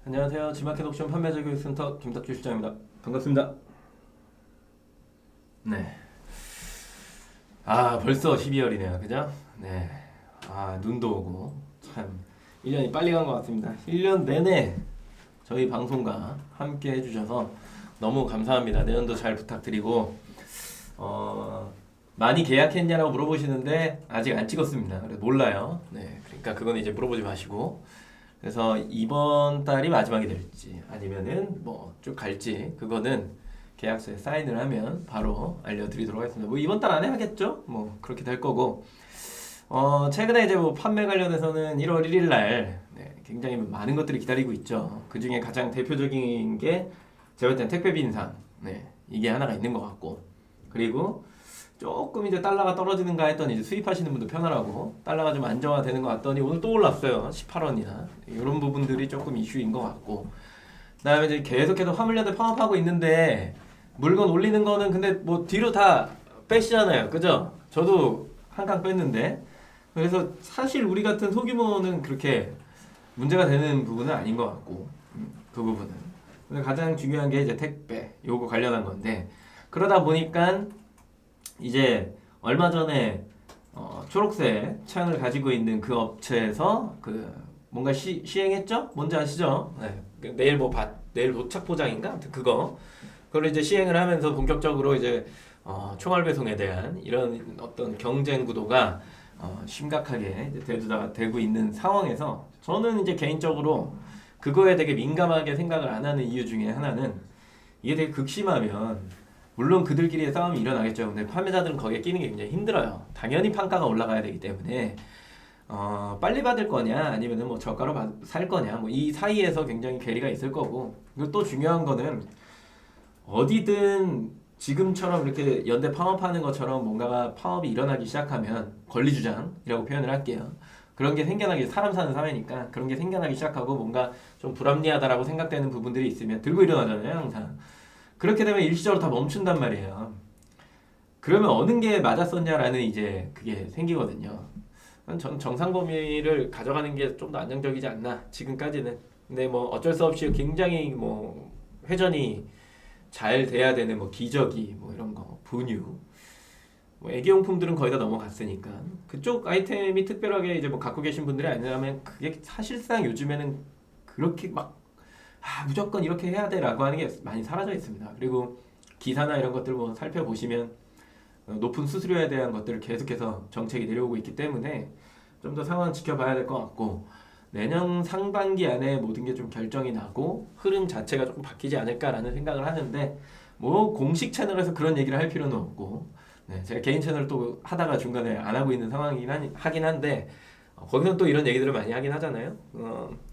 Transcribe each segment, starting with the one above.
안녕하세요. 지마켓 옵션 판매자 교육센터 김덕주 실장입니다. 반갑습니다. 네. 벌써 12월이네요. 그죠? 네. 눈도 오고 참 1년이 빨리 간 것 같습니다. 1년 내내 저희 방송과 함께 해주셔서 너무 감사합니다. 내년도 잘 부탁드리고 많이 계약했냐라고 물어보시는데 아직 안 찍었습니다. 그래서 몰라요. 네. 그러니까 그건 이제 물어보지 마시고 그래서 이번 달이 마지막이 될지 아니면은 뭐 쭉 갈지 그거는 계약서에 사인을 하면 바로 알려드리도록 하겠습니다. 뭐 이번 달 안에 하겠죠? 뭐 그렇게 될 거고 최근에 이제 뭐 판매 관련해서는 1월 1일 날 굉장히 많은 것들이 기다리고 있죠. 그 중에 가장 대표적인 게 제가 볼 때는 택배비 인상 이게 하나가 있는 것 같고 그리고 조금 이제 달러가 떨어지는가 했더니 이제 수입하시는 분도 편하라고 달러가 좀 안정화되는 것 같더니 오늘 또 올랐어요. 18원이나 이런 부분들이 조금 이슈인 것 같고 그다음에 이제 계속해서 화물연대 파업하고 있는데 물건 올리는 거는 근데 뭐 뒤로 다 빼시잖아요. 그죠? 저도 한 칸 뺐는데 그래서 사실 우리 같은 소규모는 그렇게 문제가 되는 부분은 아닌 것 같고 그 부분은 근데 가장 중요한 게 이제 택배 요거 관련한 건데 그러다 보니까 이제 얼마 전에 초록색 창을 가지고 있는 그 업체에서 그 뭔가 시행했죠? 뭔지 아시죠? 네. 내일 내일 도착 포장인가? 아무튼 그걸 이제 시행을 하면서 본격적으로 이제 총알 배송에 대한 이런 어떤 경쟁 구도가 심각하게 이제 되고 있는 상황에서 저는 이제 개인적으로 그거에 되게 민감하게 생각을 안 하는 이유 중에 하나는 이게 되게 극심하면 물론 그들끼리의 싸움이 일어나겠죠. 근데 판매자들은 거기에 끼는 게 굉장히 힘들어요. 당연히 판가가 올라가야 되기 때문에 빨리 받을 거냐 아니면은 뭐 저가로 살 거냐 뭐 이 사이에서 굉장히 괴리가 있을 거고 그리고 또 중요한 거는 어디든 지금처럼 이렇게 연대 파업하는 것처럼 뭔가가 파업이 일어나기 시작하면 권리주장이라고 표현을 할게요. 그런 게 생겨나기 사람 사는 사회니까 그런 게 생겨나기 시작하고 뭔가 좀 불합리하다라고 생각되는 부분들이 있으면 들고 일어나잖아요 항상. 그렇게 되면 일시적으로 다 멈춘단 말이에요. 그러면 어느 게 맞았었냐라는 이제 그게 생기거든요. 전 정상 범위를 가져가는 게 좀 더 안정적이지 않나 지금까지는. 근데 뭐 어쩔 수 없이 굉장히 뭐 회전이 잘 돼야 되는 뭐 기저귀 뭐 이런 거 분유 뭐 애기용품들은 거의 다 넘어갔으니까 그쪽 아이템이 특별하게 이제 뭐 갖고 계신 분들이 아니라면 그게 사실상 요즘에는 그렇게 막 무조건 이렇게 해야 돼라고 하는 게 많이 사라져 있습니다. 그리고 기사나 이런 것들 뭐 살펴보시면 높은 수수료에 대한 것들을 계속해서 정책이 내려오고 있기 때문에 좀 더 상황 지켜봐야 될 것 같고 내년 상반기 안에 모든 게 좀 결정이 나고 흐름 자체가 조금 바뀌지 않을까라는 생각을 하는데 뭐 공식 채널에서 그런 얘기를 할 필요는 없고 제가 개인 채널 또 하다가 중간에 안 하고 있는 상황이긴 하긴 한데 거기서 또 이런 얘기들을 많이 하긴 하잖아요.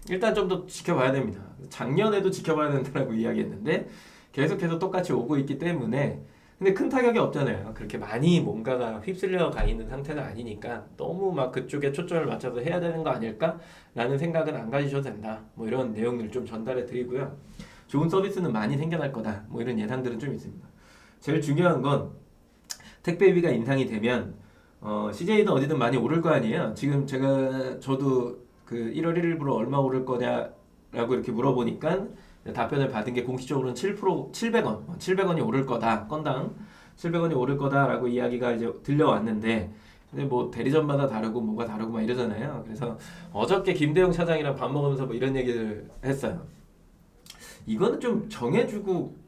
일단 좀 더 지켜봐야 됩니다. 작년에도 지켜봐야 된다라고 이야기했는데 계속해서 똑같이 오고 있기 때문에 근데 큰 타격이 없잖아요. 그렇게 많이 뭔가가 휩쓸려 가 있는 상태는 아니니까 너무 막 그쪽에 초점을 맞춰서 해야 되는 거 아닐까라는 생각은 안 가지셔도 된다. 뭐 이런 내용들 좀 전달해 드리고요. 좋은 서비스는 많이 생겨날 거다. 뭐 이런 예상들은 좀 있습니다. 제일 중요한 건 택배비가 인상이 되면 CJ든 어디든 많이 오를 거 아니에요. 지금 저도 그 1월 1일부로 얼마 오를 거냐라고 이렇게 물어보니까 답변을 받은 게 공식적으로는 700원, 700원이 오를 거다. 건당 700원이 오를 거다라고 이야기가 이제 들려왔는데 근데 뭐 대리점마다 다르고 뭐가 다르고 막 이러잖아요. 그래서 어저께 김대용 차장이랑 밥 먹으면서 뭐 이런 얘기를 했어요. 이거는 좀 정해주고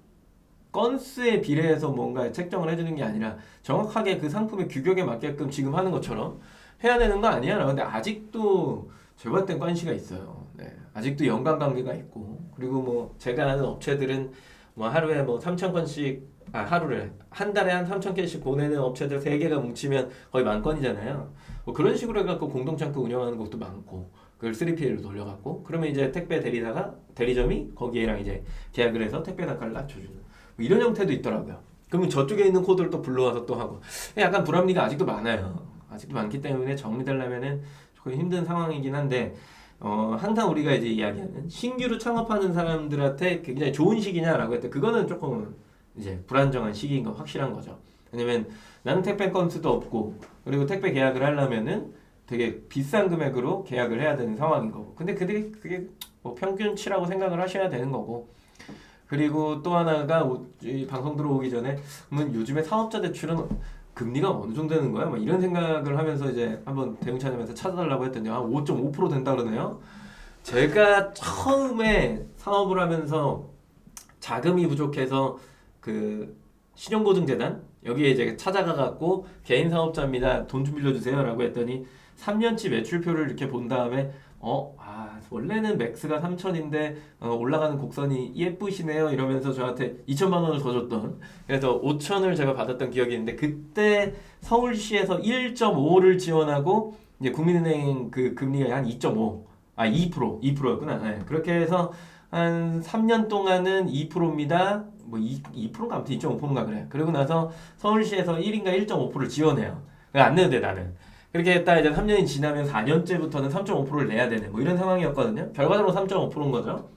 건수에 비례해서 뭔가 책정을 해주는 게 아니라 정확하게 그 상품의 규격에 맞게끔 지금 하는 것처럼 해야 되는 거 아니야? 근데 아직도 제가 봤을 땐 관시가 있어요. 아직도 연관관계가 있고 그리고 뭐 제가 아는 업체들은 뭐 하루에 뭐 3,000건씩 하루를 한 달에 한 3,000개씩 보내는 업체들 3개가 뭉치면 거의 10,000건이잖아요. 뭐 그런 식으로 해갖고 공동창고 운영하는 것도 많고 그걸 3PL로 돌려갖고 그러면 이제 택배 대리점이 거기에랑 이제 계약을 해서 택배 단가를 낮춰주는 뭐 이런 형태도 있더라고요. 그러면 저쪽에 있는 코드를 또 불러와서 또 하고 약간 불합리가 아직도 많아요. 아직도 많기 때문에 정리되려면은 조금 힘든 상황이긴 한데 항상 우리가 이제 이야기하는 신규로 창업하는 사람들한테 굉장히 좋은 시기냐라고 했을 때 그거는 조금 이제 불안정한 시기인 건 확실한 거죠. 왜냐면 나는 택배 건수도 없고 그리고 택배 계약을 하려면은 되게 비싼 금액으로 계약을 해야 되는 상황인 거고 근데 그게 뭐 평균치라고 생각을 하셔야 되는 거고. 그리고 또 하나가 이 방송 들어오기 전에 그러면 요즘에 사업자 대출은 금리가 어느 정도 되는 거야? 막 이런 생각을 하면서 이제 한번 대응차님한테 찾아달라고 했더니 5.5% 된다 그러네요. 제가 처음에 사업을 하면서 자금이 부족해서 그 신용보증재단 여기에 이제 찾아가 갖고 개인 사업자입니다. 돈 좀 빌려주세요라고 했더니 3년치 매출표를 이렇게 본 다음에 원래는 맥스가 3천인데 올라가는 곡선이 예쁘시네요 이러면서 저한테 2천만 원을 더 줬던, 그래서 5천을 제가 받았던 기억이 있는데, 그때 서울시에서 1.5를 지원하고 이제 국민은행 그 금리가 한 2.5, 2%였구나. 네. 그렇게 해서 한 3년 동안은 2%입니다. 뭐 2%인가 아무튼 2.5%인가 그래. 그러고 나서 서울시에서 1인가 1.5%를 지원해요. 안 내도 돼 나는. 그렇게 했다 이제 3년이 지나면 4년째부터는 3.5%를 내야 되는 뭐 이런 상황이었거든요. 결과적으로 3.5%인 거죠.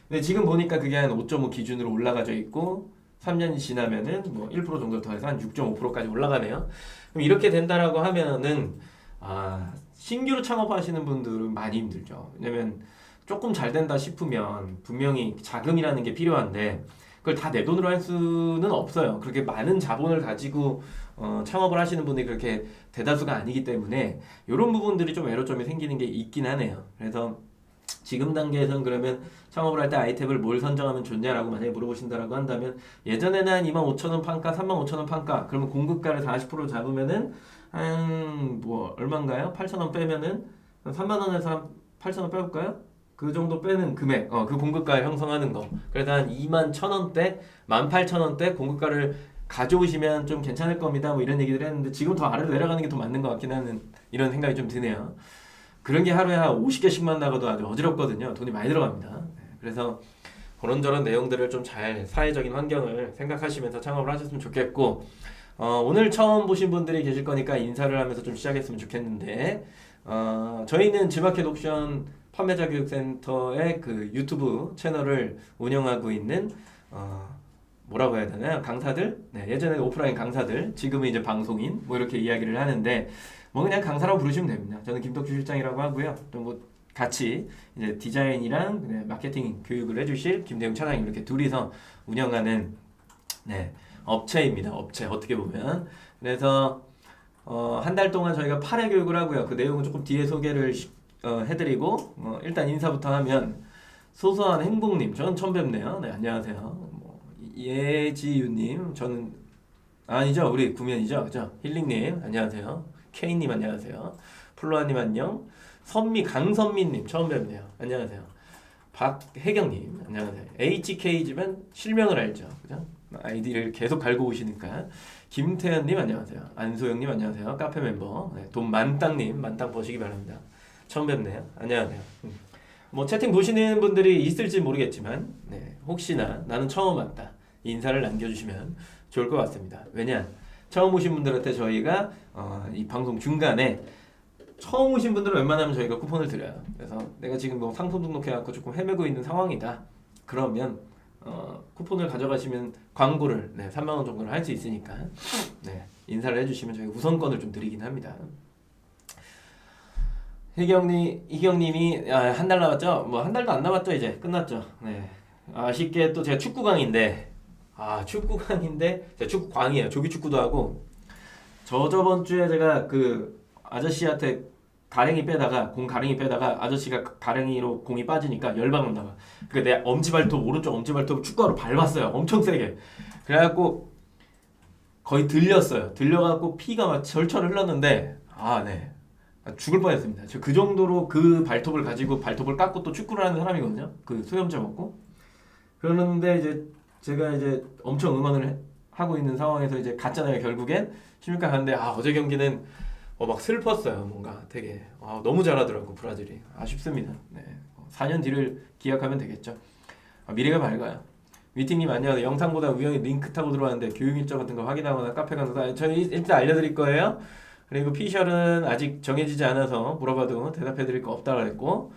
근데 지금 보니까 그게 한 5.5 기준으로 올라가져 있고 3년이 지나면은 뭐 1% 정도 더해서 한 6.5%까지 올라가네요. 그럼 이렇게 된다라고 하면은 신규로 창업하시는 분들은 많이 힘들죠. 왜냐면 조금 잘 된다 싶으면 분명히 자금이라는 게 필요한데 그걸 다 내 돈으로 할 수는 없어요. 그렇게 많은 자본을 가지고 창업을 하시는 분이 그렇게 대다수가 아니기 때문에 이런 부분들이 좀 애로점이 생기는 게 있긴 하네요. 그래서 지금 단계에서는 그러면 창업을 할 때 아이템을 뭘 선정하면 좋냐라고 만약에 물어보신다라고 한다면, 예전에는 한 25,000원 판가, 35,000원 판가, 그러면 공급가를 40% 잡으면은 한 뭐 얼마인가요? 8,000원 빼면은 3만 원에서 한 8,000원 빼볼까요? 그 정도 빼는 금액, 그 공급가 형성하는 거. 그래서 한 2만 1,000원대, 18,000원대 공급가를 가져오시면 좀 괜찮을 겁니다. 뭐 이런 얘기를 했는데 지금 더 아래로 내려가는 게 더 맞는 것 같긴 하는 이런 생각이 좀 드네요. 그런 게 하루에 한 50개씩만 나가도 아주 어지럽거든요. 돈이 많이 들어갑니다. 그래서 그런저런 내용들을 좀 잘 사회적인 환경을 생각하시면서 창업을 하셨으면 좋겠고, 오늘 처음 보신 분들이 계실 거니까 인사를 하면서 좀 시작했으면 좋겠는데, 저희는 지마켓 옵션 판매자 교육센터의 그 유튜브 채널을 운영하고 있는 뭐라고 해야 되나요? 강사들? 네, 예전에 오프라인 강사들, 지금은 이제 방송인, 뭐 이렇게 이야기를 하는데, 뭐 그냥 강사라고 부르시면 됩니다. 저는 김덕주 실장이라고 하고요. 또 뭐 같이 이제 디자인이랑 마케팅 교육을 해주실 김대웅 차장님, 이렇게 둘이서 운영하는 업체입니다. 업체 어떻게 보면. 그래서 한 달 동안 저희가 8회 교육을 하고요. 그 내용은 조금 뒤에 소개를 해드리고 일단 인사부터 하면, 소소한 행복님, 저는 처음 뵙네요. 네, 안녕하세요. 예지유님, 저는 아니죠, 우리 구면이죠, 그죠? 힐링님 안녕하세요. 케이님 안녕하세요. 플로아님 안녕. 강선미님 처음 뵙네요. 안녕하세요. 박혜경님 안녕하세요. HK지만 실명을 알죠, 그죠? 아이디를 계속 갈고 오시니까. 김태현님 안녕하세요. 안소영님 안녕하세요. 카페 멤버. 돈 만땅님, 만땅 버시기 바랍니다. 처음 뵙네요. 안녕하세요. 뭐 채팅 보시는 분들이 있을지 모르겠지만 혹시나 나는 처음 왔다 인사를 남겨주시면 좋을 것 같습니다. 왜냐, 처음 오신 분들한테 저희가 이 방송 중간에 처음 오신 분들은 웬만하면 저희가 쿠폰을 드려요. 그래서 내가 지금 뭐 상품 등록해갖고 조금 헤매고 있는 상황이다, 그러면 쿠폰을 가져가시면 광고를 3만 원 정도를 할 수 있으니까 인사를 해주시면 저희가 우선권을 좀 드리긴 합니다. 이경님이 한 달 남았죠? 뭐 한 달도 안 남았죠. 이제 끝났죠. 아쉽게 또 제가 축구광인데 제가 축구광이에요. 조기 축구도 하고, 저번 주에 제가 그 아저씨한테 가랭이 빼다가 아저씨가 가랭이로 공이 빠지니까 열받는다가 내 엄지발톱, 오른쪽 엄지발톱 축구화로 밟았어요. 엄청 세게. 그래갖고 거의 들려갖고 피가 막 절철 흘렀는데 죽을 뻔했습니다. 저 그 정도로 그 발톱을 가지고 발톱을 깎고 또 축구를 하는 사람이거든요. 그 수염제 먹고. 그러는데 이제 제가 이제 엄청 응원을 하고 있는 상황에서 이제 갔잖아요. 결국엔 16강 갔는데 어제 경기는 막 슬펐어요. 뭔가 되게 너무 잘하더라고 브라질이. 아쉽습니다. 4년 뒤를 기약하면 되겠죠. 미래가 밝아요. 위팅님 안녕하세요. 영상보다 우연히 링크 타고 들어왔는데 교육 일정 같은 거 확인하거나 카페 가서 저희 일단 알려드릴 거예요. 그리고 피셜은 아직 정해지지 않아서 물어봐도 대답해드릴 거 없다고 했고,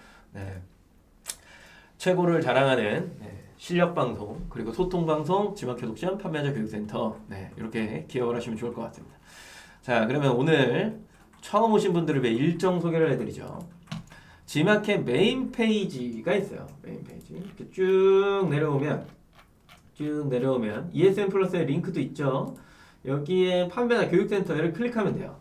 최고를 자랑하는 실력 방송, 그리고 소통 방송, 지마켓 옵션 판매자 교육센터, 이렇게 기억을 하시면 좋을 것 같습니다. 자, 그러면 오늘 처음 오신 분들을 위해 일정 소개를 해드리죠. G마켓 메인 페이지가 있어요. 메인 페이지. 이렇게 쭉 내려오면 ESN 플러스의 링크도 있죠. 여기에 판매나 교육센터를 클릭하면 돼요.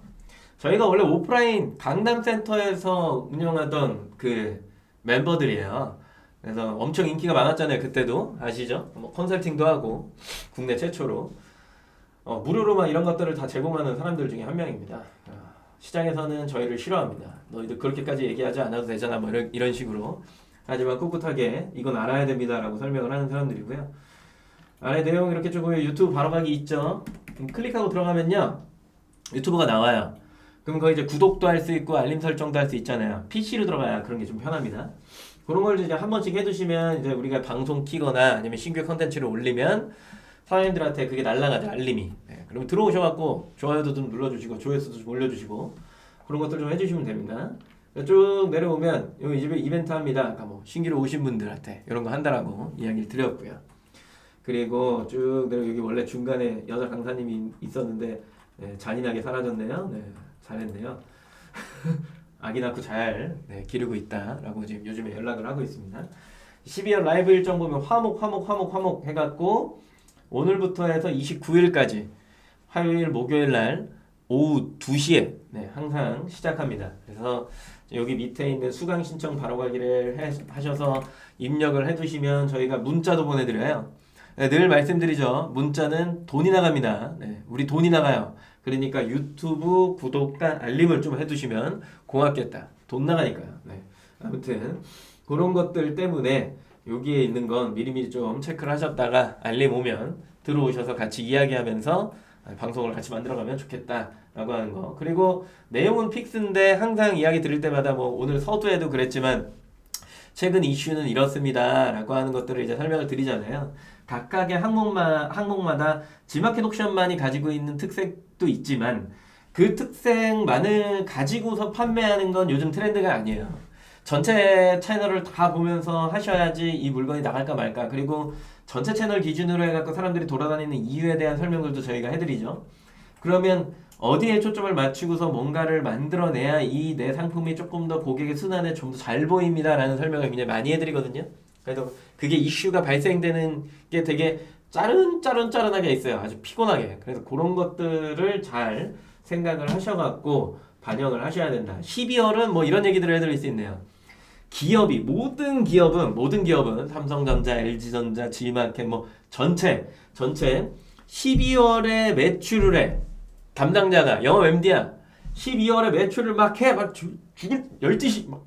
저희가 원래 오프라인 강남센터에서 운영하던 그 멤버들이에요. 그래서 엄청 인기가 많았잖아요. 그때도 아시죠? 뭐 컨설팅도 하고 국내 최초로 무료로 막 이런 것들을 다 제공하는 사람들 중에 한 명입니다. 시장에서는 저희를 싫어합니다. 너희들 그렇게까지 얘기하지 않아도 되잖아. 뭐 이런 식으로. 하지만 꿋꿋하게 이건 알아야 됩니다라고 설명을 하는 사람들이고요. 아래 내용 이렇게 조금 유튜브 바로가기 있죠. 클릭하고 들어가면요. 유튜브가 나와요. 그럼 거기 이제 구독도 할 수 있고 알림 설정도 할 수 있잖아요. PC로 들어가야 그런 게 좀 편합니다. 그런 걸 이제 한 번씩 해두시면 이제 우리가 방송 키거나 아니면 신규 컨텐츠를 올리면 사장님들한테 그게 날라가죠. 알림이. 네, 그러면 들어오셔갖고 좋아요도 좀 눌러주시고 조회수도 좀 올려주시고 그런 것들 좀 해주시면 됩니다. 쭉 내려오면 여기 집에 이벤트 합니다. 아까 뭐 신규로 오신 분들한테 이런 거 한다라고 이야기를 드렸고요. 그리고 쭉 내려 여기 원래 중간에 여자 강사님이 있었는데 네, 잔인하게 사라졌네요. 네, 잘했네요. 아기 낳고 잘 기르고 있다라고 지금 요즘에 연락을 하고 있습니다. 12월 라이브 일정 보면 화목 해갖고 오늘부터 해서 29일까지 화요일 목요일 날 오후 2시에 항상 시작합니다. 그래서 여기 밑에 있는 수강 신청 바로가기를 하셔서 입력을 해두시면 저희가 문자도 보내드려요. 늘 말씀드리죠. 문자는 돈이 나갑니다. 우리 돈이 나가요. 그러니까 유튜브 구독과 알림을 좀 해두시면 고맙겠다. 돈 나가니까요. 아무튼 그런 것들 때문에 여기에 있는 건 미리미리 좀 체크를 하셨다가 알림 오면 들어오셔서 같이 이야기하면서 방송을 같이 만들어가면 좋겠다라고 하는 거. 그리고 내용은 픽스인데 항상 이야기 드릴 때마다 뭐 오늘 서두에도 그랬지만 최근 이슈는 이렇습니다라고 하는 것들을 이제 설명을 드리잖아요. 각각의 항목마다 G마켓 옥션만이 가지고 있는 특색도 있지만 그 특색만을 가지고서 판매하는 건 요즘 트렌드가 아니에요. 전체 채널을 다 보면서 하셔야지 이 물건이 나갈까 말까. 그리고 전체 채널 기준으로 해갖고 사람들이 돌아다니는 이유에 대한 설명들도 저희가 해드리죠. 그러면 어디에 초점을 맞추고서 뭔가를 만들어내야 이 내 상품이 조금 더 고객의 순환에 좀 더 잘 보입니다 라는 설명을 굉장히 많이 해드리거든요. 그래서 그게 이슈가 발생되는 게 되게 짜른하게 있어요. 아주 피곤하게. 그래서 그런 것들을 잘 생각을 하셔갖고 반영을 하셔야 된다. 12월은 뭐 이런 얘기들을 해드릴 수 있네요. 모든 기업은 삼성전자, LG전자, G마켓 뭐 전체 12월에 매출을 해. 담당자가 영업 MD야. 12월에 매출을 막 해. 막 죽을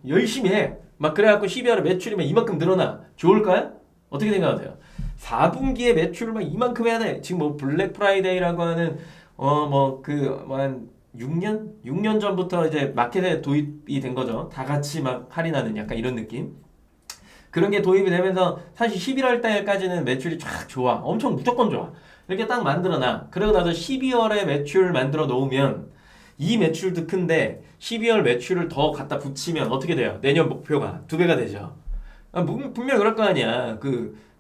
열심히 해. 막 그래갖고 12월에 매출이면 이만큼 늘어나. 좋을까요? 어떻게 생각하세요? 4분기에 매출을 막 이만큼 해야 돼. 지금 뭐 블랙 프라이데이라고 하는 한 6년 전부터 이제 마켓에 도입이 된 거죠. 다 같이 막 할인하는 약간 이런 느낌. 그런 게 도입이 되면서 사실 11월 달까지는 매출이 쫙 좋아. 엄청 무조건 좋아. 이렇게 딱 만들어놔. 그러고 나서 12월에 매출 만들어 놓으면 이 매출도 큰데 12월 매출을 더 갖다 붙이면 어떻게 돼요? 내년 목표가 2배가 되죠. 분명 그럴 거 아니야.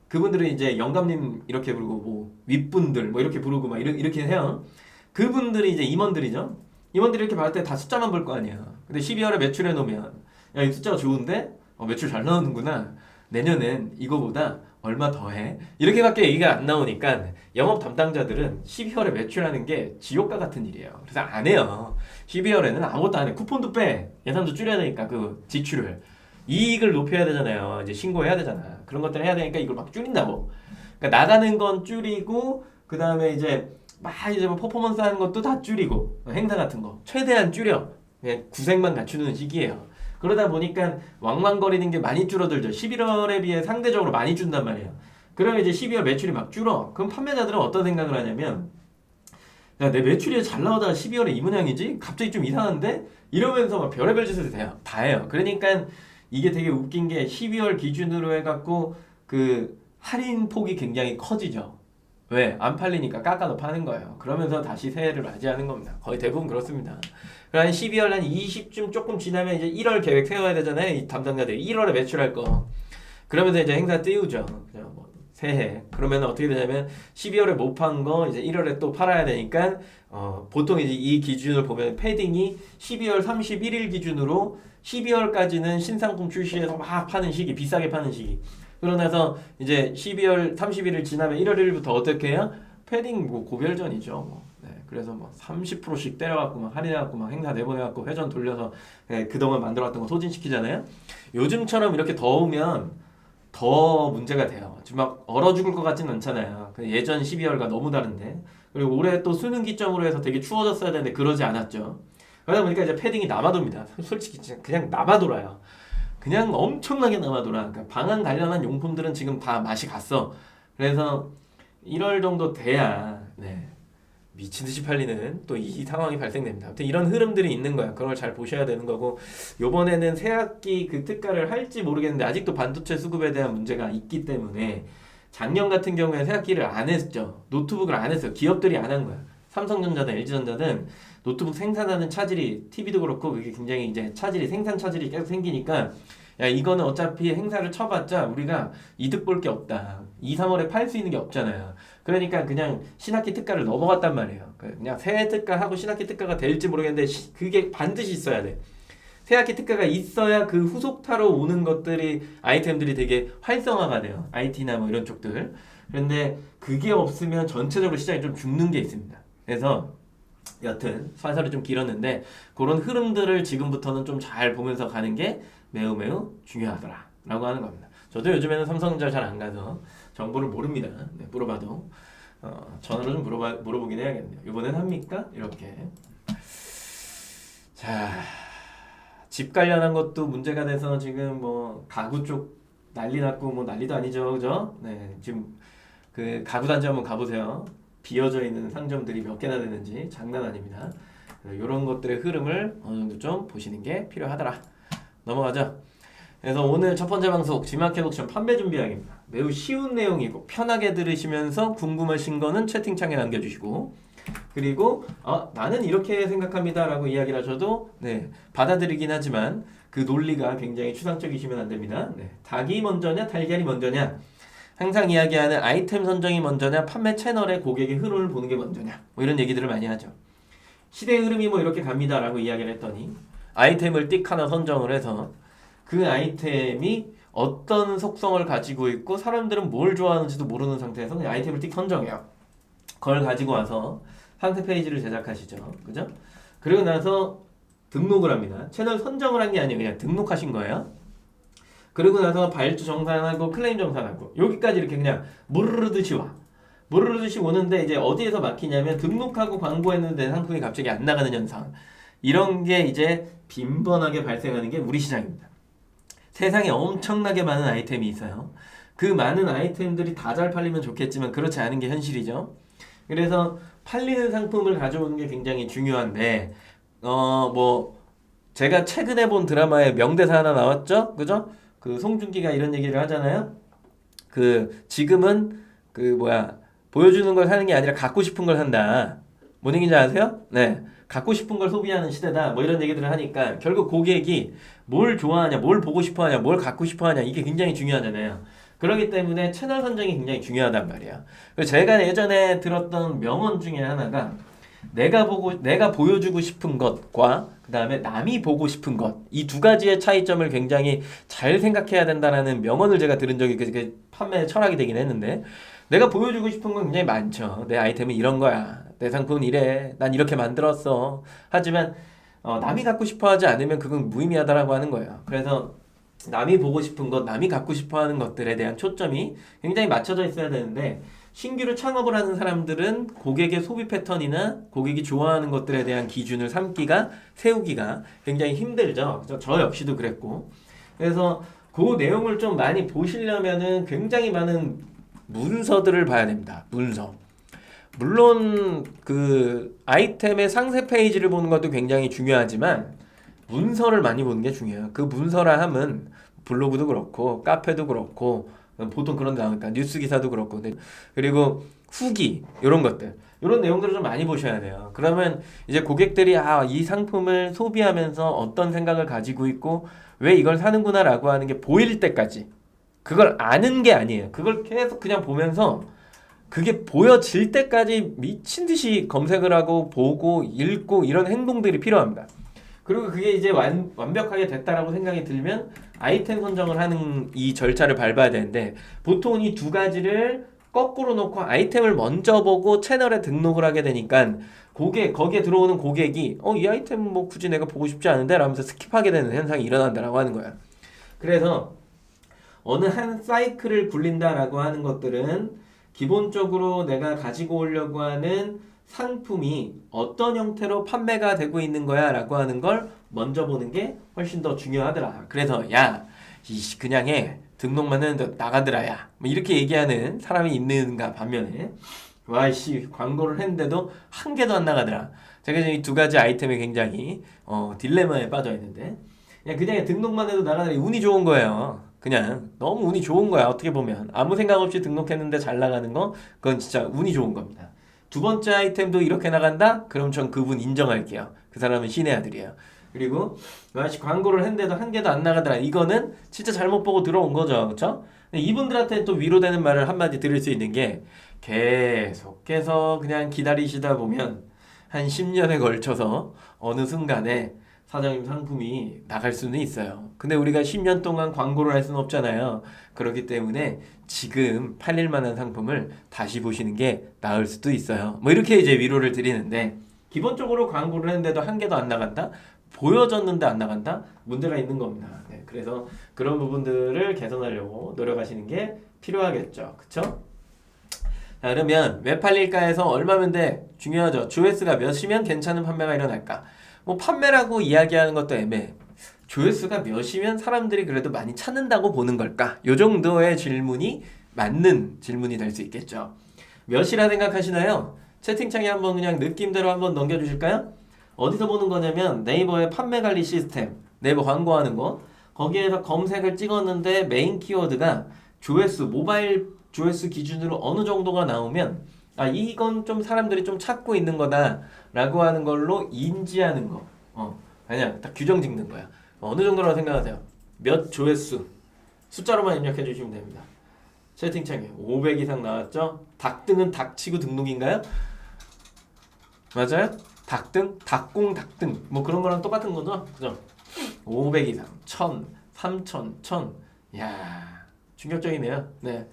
그분들은 이제 영감님 이렇게 부르고 뭐 윗분들 뭐 이렇게 부르고 막 이렇게 해요. 그분들이 이제 임원들이죠. 임원들이 이렇게 받을 때 다 숫자만 볼 거 아니야. 근데 12월에 매출해 놓으면 야, 이 숫자가 좋은데 매출 잘 나오는구나. 내년엔 이거보다 얼마 더 해? 이렇게밖에 얘기가 안 나오니까 영업 담당자들은 12월에 매출하는 게 지옥과 같은 일이에요. 그래서 안 해요. 12월에는 아무것도 안 해. 쿠폰도 빼. 예산도 줄여야 되니까 그 지출을. 이익을 높여야 되잖아요. 이제 신고해야 되잖아. 그런 것들을 해야 되니까 이걸 막 줄인다고. 그러니까 나가는 건 줄이고 그 다음에 이제 뭐 퍼포먼스 하는 것도 다 줄이고 행사 같은 거 최대한 줄여. 그냥 구색만 갖추는 시기예요. 그러다 보니까 왕왕거리는 게 많이 줄어들죠. 11월에 비해 상대적으로 많이 준단 말이에요. 그러면 이제 12월 매출이 막 줄어. 그럼 판매자들은 어떤 생각을 하냐면 야, 내 매출이 잘 나오다가 12월에 이 모양이지? 갑자기 좀 이상한데? 이러면서 막 별의별 짓을 다 해요. 그러니까 이게 되게 웃긴 게 12월 기준으로 해갖고 그 할인 폭이 굉장히 커지죠. 왜? 안 팔리니까 깎아서 파는 거예요. 그러면서 다시 새해를 맞이하는 겁니다. 거의 대부분 그렇습니다. 한 12월 한 20쯤 조금 지나면 이제 1월 계획 세워야 되잖아요. 이 담당자들이 1월에 매출할 거. 그러면서 이제 행사 띄우죠. 그냥 뭐 새해. 그러면 어떻게 되냐면 12월에 못 판 거 이제 1월에 또 팔아야 되니까 보통 이제 이 기준을 보면 패딩이 12월 31일 기준으로 12월까지는 신상품 출시해서 막 파는 시기, 비싸게 파는 시기. 그러고 나서 이제 12월 31일 지나면 1월 1일부터 어떻게 해요? 패딩 뭐 고별전이죠. 뭐. 네, 그래서 뭐 30%씩 때려갖고 막 할인해갖고 막 행사 내보내갖고 회전 돌려서 그동안 만들어왔던 거 소진시키잖아요. 요즘처럼 이렇게 더우면 더 문제가 돼요. 지금 막 얼어 죽을 것 같지는 않잖아요. 예전 12월과 너무 다른데. 그리고 올해 또 수능 기점으로 해서 되게 추워졌어야 되는데 그러지 않았죠. 그러다 보니까 이제 패딩이 남아돕니다. 솔직히 그냥 남아돌아요. 그냥 엄청나게 남아돌아. 그러니까 방한 관련한 용품들은 지금 다 맛이 갔어. 그래서 1월 정도 돼야 미친 듯이 팔리는 또 이 상황이 발생됩니다. 아무튼 이런 흐름들이 있는 거야. 그걸 잘 보셔야 되는 거고, 요번에는 새학기 그 특가를 할지 모르겠는데 아직도 반도체 수급에 대한 문제가 있기 때문에 작년 같은 경우에 새학기를 안 했죠. 노트북을 안 했어요. 기업들이 안 한 거야. 삼성전자든 LG전자든 노트북 생산하는 차질이, TV도 그렇고 그게 굉장히 이제 차질이, 생산 차질이 계속 생기니까 야, 이거는 어차피 행사를 쳐봤자 우리가 이득 볼 게 없다. 2, 3월에 팔 수 있는 게 없잖아요. 그러니까 그냥 신학기 특가를 넘어갔단 말이에요. 그냥 새해 특가하고 신학기 특가가 될지 모르겠는데 그게 반드시 있어야 돼. 새학기 특가가 있어야 그 후속타로 오는 것들이, 아이템들이 되게 활성화가 돼요. IT나 뭐 이런 쪽들. 그런데 그게 없으면 전체적으로 시장이 좀 죽는 게 있습니다. 그래서 여튼 사설이 좀 길었는데 그런 흐름들을 지금부터는 좀 잘 보면서 가는 게 매우 매우 중요하더라 라고 하는 겁니다. 저도 요즘에는 삼성전자 잘 안 가서 정보를 모릅니다. 물어봐도 전화로 좀 물어보긴 해야겠네요. 이번엔 합니까? 이렇게. 자, 집 관련한 것도 문제가 돼서 지금 뭐 가구 쪽 난리 났고, 뭐 난리도 아니죠, 그죠? 네, 지금 그 가구 단지 한번 가보세요. 비어져 있는 상점들이 몇 개나 되는지 장난 아닙니다. 이런 것들의 흐름을 어느 정도 좀 보시는 게 필요하더라. 넘어가죠. 그래서 오늘 첫 번째 방송 G마켓 옥션 판매 준비하기입니다. 매우 쉬운 내용이고 편하게 들으시면서 궁금하신 거는 채팅창에 남겨주시고, 그리고 나는 이렇게 생각합니다 라고 이야기를 하셔도 받아들이긴 하지만 그 논리가 굉장히 추상적이시면 안 됩니다. 닭이 먼저냐 달걀이 먼저냐, 항상 이야기하는 아이템 선정이 먼저냐 판매 채널의 고객의 흐름을 보는 게 먼저냐, 뭐 이런 얘기들을 많이 하죠. 시대의 흐름이 뭐 이렇게 갑니다 라고 이야기를 했더니 아이템을 띡 하나 선정을 해서 그 아이템이 어떤 속성을 가지고 있고 사람들은 뭘 좋아하는지도 모르는 상태에서 그냥 아이템을 띡 선정해요. 그걸 가지고 와서 상세 페이지를 제작하시죠. 그죠? 그리고 나서 등록을 합니다. 채널 선정을 한 게 아니에요. 그냥 등록하신 거예요. 그리고 나서 발주 정산하고 클레임 정산하고 여기까지 이렇게 그냥 무르르듯이 와. 무르르듯이 오는데 이제 어디에서 막히냐면 등록하고 광고했는데 상품이 갑자기 안 나가는 현상. 이런 게 이제 빈번하게 발생하는 게 우리 시장입니다. 세상에 엄청나게 많은 아이템이 있어요. 그 많은 아이템들이 다 잘 팔리면 좋겠지만 그렇지 않은 게 현실이죠. 그래서 팔리는 상품을 가져오는 게 굉장히 중요한데 뭐 제가 최근에 본 드라마에 명대사 하나 나왔죠? 그죠? 그 송중기가 이런 얘기를 하잖아요. 그 지금은 그 뭐야 보여주는 걸 사는 게 아니라 갖고 싶은 걸 산다. 뭔 얘기인지 아세요? 네. 갖고 싶은 걸 소비하는 시대다. 뭐 이런 얘기들을 하니까 결국 고객이 뭘 좋아하냐, 뭘 보고 싶어 하냐, 뭘 갖고 싶어 하냐, 이게 굉장히 중요하잖아요. 그렇기 때문에 채널 선정이 굉장히 중요하단 말이야. 그래서 제가 예전에 들었던 명언 중에 하나가 내가 보여주고 싶은 것과 그 다음에 남이 보고 싶은 것, 이 두 가지의 차이점을 굉장히 잘 생각해야 된다라는 명언을 제가 들은 적이 그 판매 철학이 되긴 했는데, 내가 보여주고 싶은 건 굉장히 많죠. 내 아이템은 이런 거야. 내 상품은 이래. 난 이렇게 만들었어. 하지만 남이 갖고 싶어 하지 않으면 그건 무의미하다라고 하는 거예요. 그래서 남이 보고 싶은 것, 남이 갖고 싶어 하는 것들에 대한 초점이 굉장히 맞춰져 있어야 되는데, 신규로 창업을 하는 사람들은 고객의 소비 패턴이나 고객이 좋아하는 것들에 대한 기준을 세우기가 굉장히 힘들죠. 저 역시도 그랬고. 그래서 그 내용을 좀 많이 보시려면은 굉장히 많은 문서들을 봐야 됩니다. 문서. 물론 그 아이템의 상세 페이지를 보는 것도 굉장히 중요하지만 문서를 많이 보는 게 중요해요. 그 문서라 함은 블로그도 그렇고 카페도 그렇고 보통 그런 데 나오니까 뉴스 기사도 그렇고, 그리고 후기 이런 것들, 이런 내용들을 좀 많이 보셔야 돼요. 그러면 이제 고객들이 이 상품을 소비하면서 어떤 생각을 가지고 있고 왜 이걸 사는구나라고 하는 게 보일 때까지 그걸 아는 게 아니에요. 그걸 계속 그냥 보면서 그게 보여질 때까지 미친 듯이 검색을 하고 보고 읽고 이런 행동들이 필요합니다. 그리고 그게 이제 완벽하게 됐다라고 생각이 들면 아이템 선정을 하는 이 절차를 밟아야 되는데 보통 이 두 가지를 거꾸로 놓고 아이템을 먼저 보고 채널에 등록을 하게 되니까 거기에 들어오는 고객이 이 아이템 뭐 굳이 내가 보고 싶지 않은데 라면서 스킵하게 되는 현상이 일어난다라고 하는 거야. 그래서 어느 한 사이클을 굴린다라고 하는 것들은 기본적으로 내가 가지고 오려고 하는 상품이 어떤 형태로 판매가 되고 있는 거야 라고 하는 걸 먼저 보는 게 훨씬 더 중요하더라. 그래서 야 그냥 해 등록만 했는데 나가더라 야 뭐 이렇게 얘기하는 사람이 있는가 반면에 와이씨 광고를 했는데도 한 개도 안 나가더라. 제가 이 두 가지 아이템에 굉장히 딜레마에 빠져 있는데 그냥 등록만 해도 나가더라. 운이 좋은 거예요. 그냥 너무 운이 좋은 거야. 어떻게 보면 아무 생각 없이 등록했는데 잘 나가는 거 그건 진짜 운이 좋은 겁니다. 두 번째 아이템도 이렇게 나간다? 그럼 전 그분 인정할게요. 그 사람은 신의 아들이에요. 그리고 광고를 했는데도 한 개도 안 나가더라. 이거는 진짜 잘못 보고 들어온 거죠. 그렇죠? 이분들한테 또 위로되는 말을 한마디 들을 수 있는 게 계속해서 그냥 기다리시다 보면 한 10년에 걸쳐서 어느 순간에 사장님 상품이 나갈 수는 있어요. 근데 우리가 10년 동안 광고를 할 수는 없잖아요. 그렇기 때문에 지금 팔릴 만한 상품을 다시 보시는 게 나을 수도 있어요. 뭐 이렇게 이제 위로를 드리는데 기본적으로 광고를 했는데도 한 개도 안 나간다? 보여졌는데 안 나간다? 문제가 있는 겁니다. 네, 그래서 그런 부분들을 개선하려고 노력하시는 게 필요하겠죠. 그쵸? 자, 그러면 왜 팔릴까에서 얼마면 돼? 중요하죠. 조회수가 몇이면 괜찮은 판매가 일어날까? 뭐 판매라고 이야기하는 것도 애매해. 조회수가 몇이면 사람들이 그래도 많이 찾는다고 보는 걸까? 요 정도의 질문이 맞는 질문이 될 수 있겠죠. 몇이라 생각하시나요? 채팅창에 한번 그냥 느낌대로 한번 넘겨주실까요? 어디서 보는 거냐면 네이버의 판매 관리 시스템, 네이버 광고하는 거 거기에서 검색을 찍었는데 메인 키워드가 조회수, 모바일 조회수 기준으로 어느 정도가 나오면 이건 좀 사람들이 좀 찾고 있는 거다 라고 하는 걸로 인지하는 거. 그냥 딱 규정 짓는 거야. 어느 정도라고 생각하세요? 몇 조회수 숫자로만 입력해 주시면 됩니다. 채팅창에 500 이상 나왔죠? 닭등은 닭치고 등록인가요? 맞아요? 닭등, 닭공, 닭등 뭐 그런 거랑 똑같은 거죠? 그죠? 500 이상, 1000, 3000, 1000 이야 충격적이네요. 네,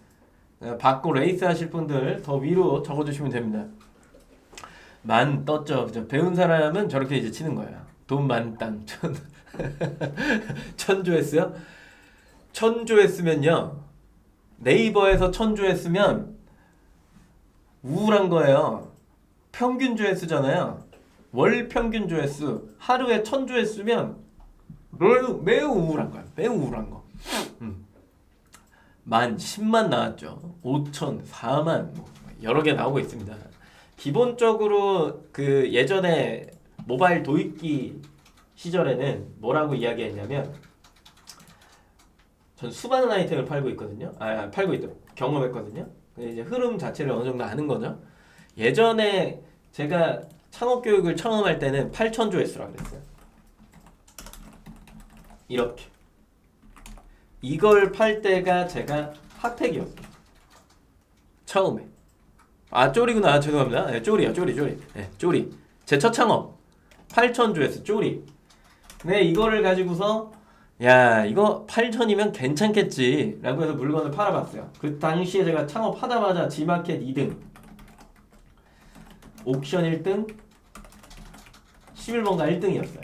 받고 레이스 하실 분들 더 위로 적어주시면 됩니다. 만 떴죠. 그죠? 배운 사람은 저렇게 이제 치는 거예요. 돈 만땅 천조회수요? 천조회수면요 네이버에서 천조회수면 우울한 거예요. 평균 조회수잖아요. 월 평균 조회수 하루에 1000조회수면 매우 우울한 거야. 매우 우울한 거. 만 10만 나왔죠. 5천, 4만 뭐 여러 개 나오고 있습니다. 기본적으로 그 예전에 모바일 도입기 시절에는 뭐라고 이야기했냐면 전 수많은 아이템을 팔고 있거든요. 팔고 있다 경험했거든요. 이제 흐름 자체를 어느 정도 아는 거죠. 예전에 제가 창업 교육을 처음 할 때는 8,000조회수라고 그랬어요. 이렇게 이걸 팔 때가 제가 핫팩이었어요. 처음에. 쪼리구나. 죄송합니다. 네, 쪼리요. 쪼리. 네, 쪼리. 제 첫 창업 8,000조회수 쪼리. 네, 이거를 가지고서 야 이거 8,000이면 괜찮겠지 라고 해서 물건을 팔아봤어요. 그 당시에 제가 창업하자마자 지마켓 2등, 옥션 1등, 11번가 1등이었어요.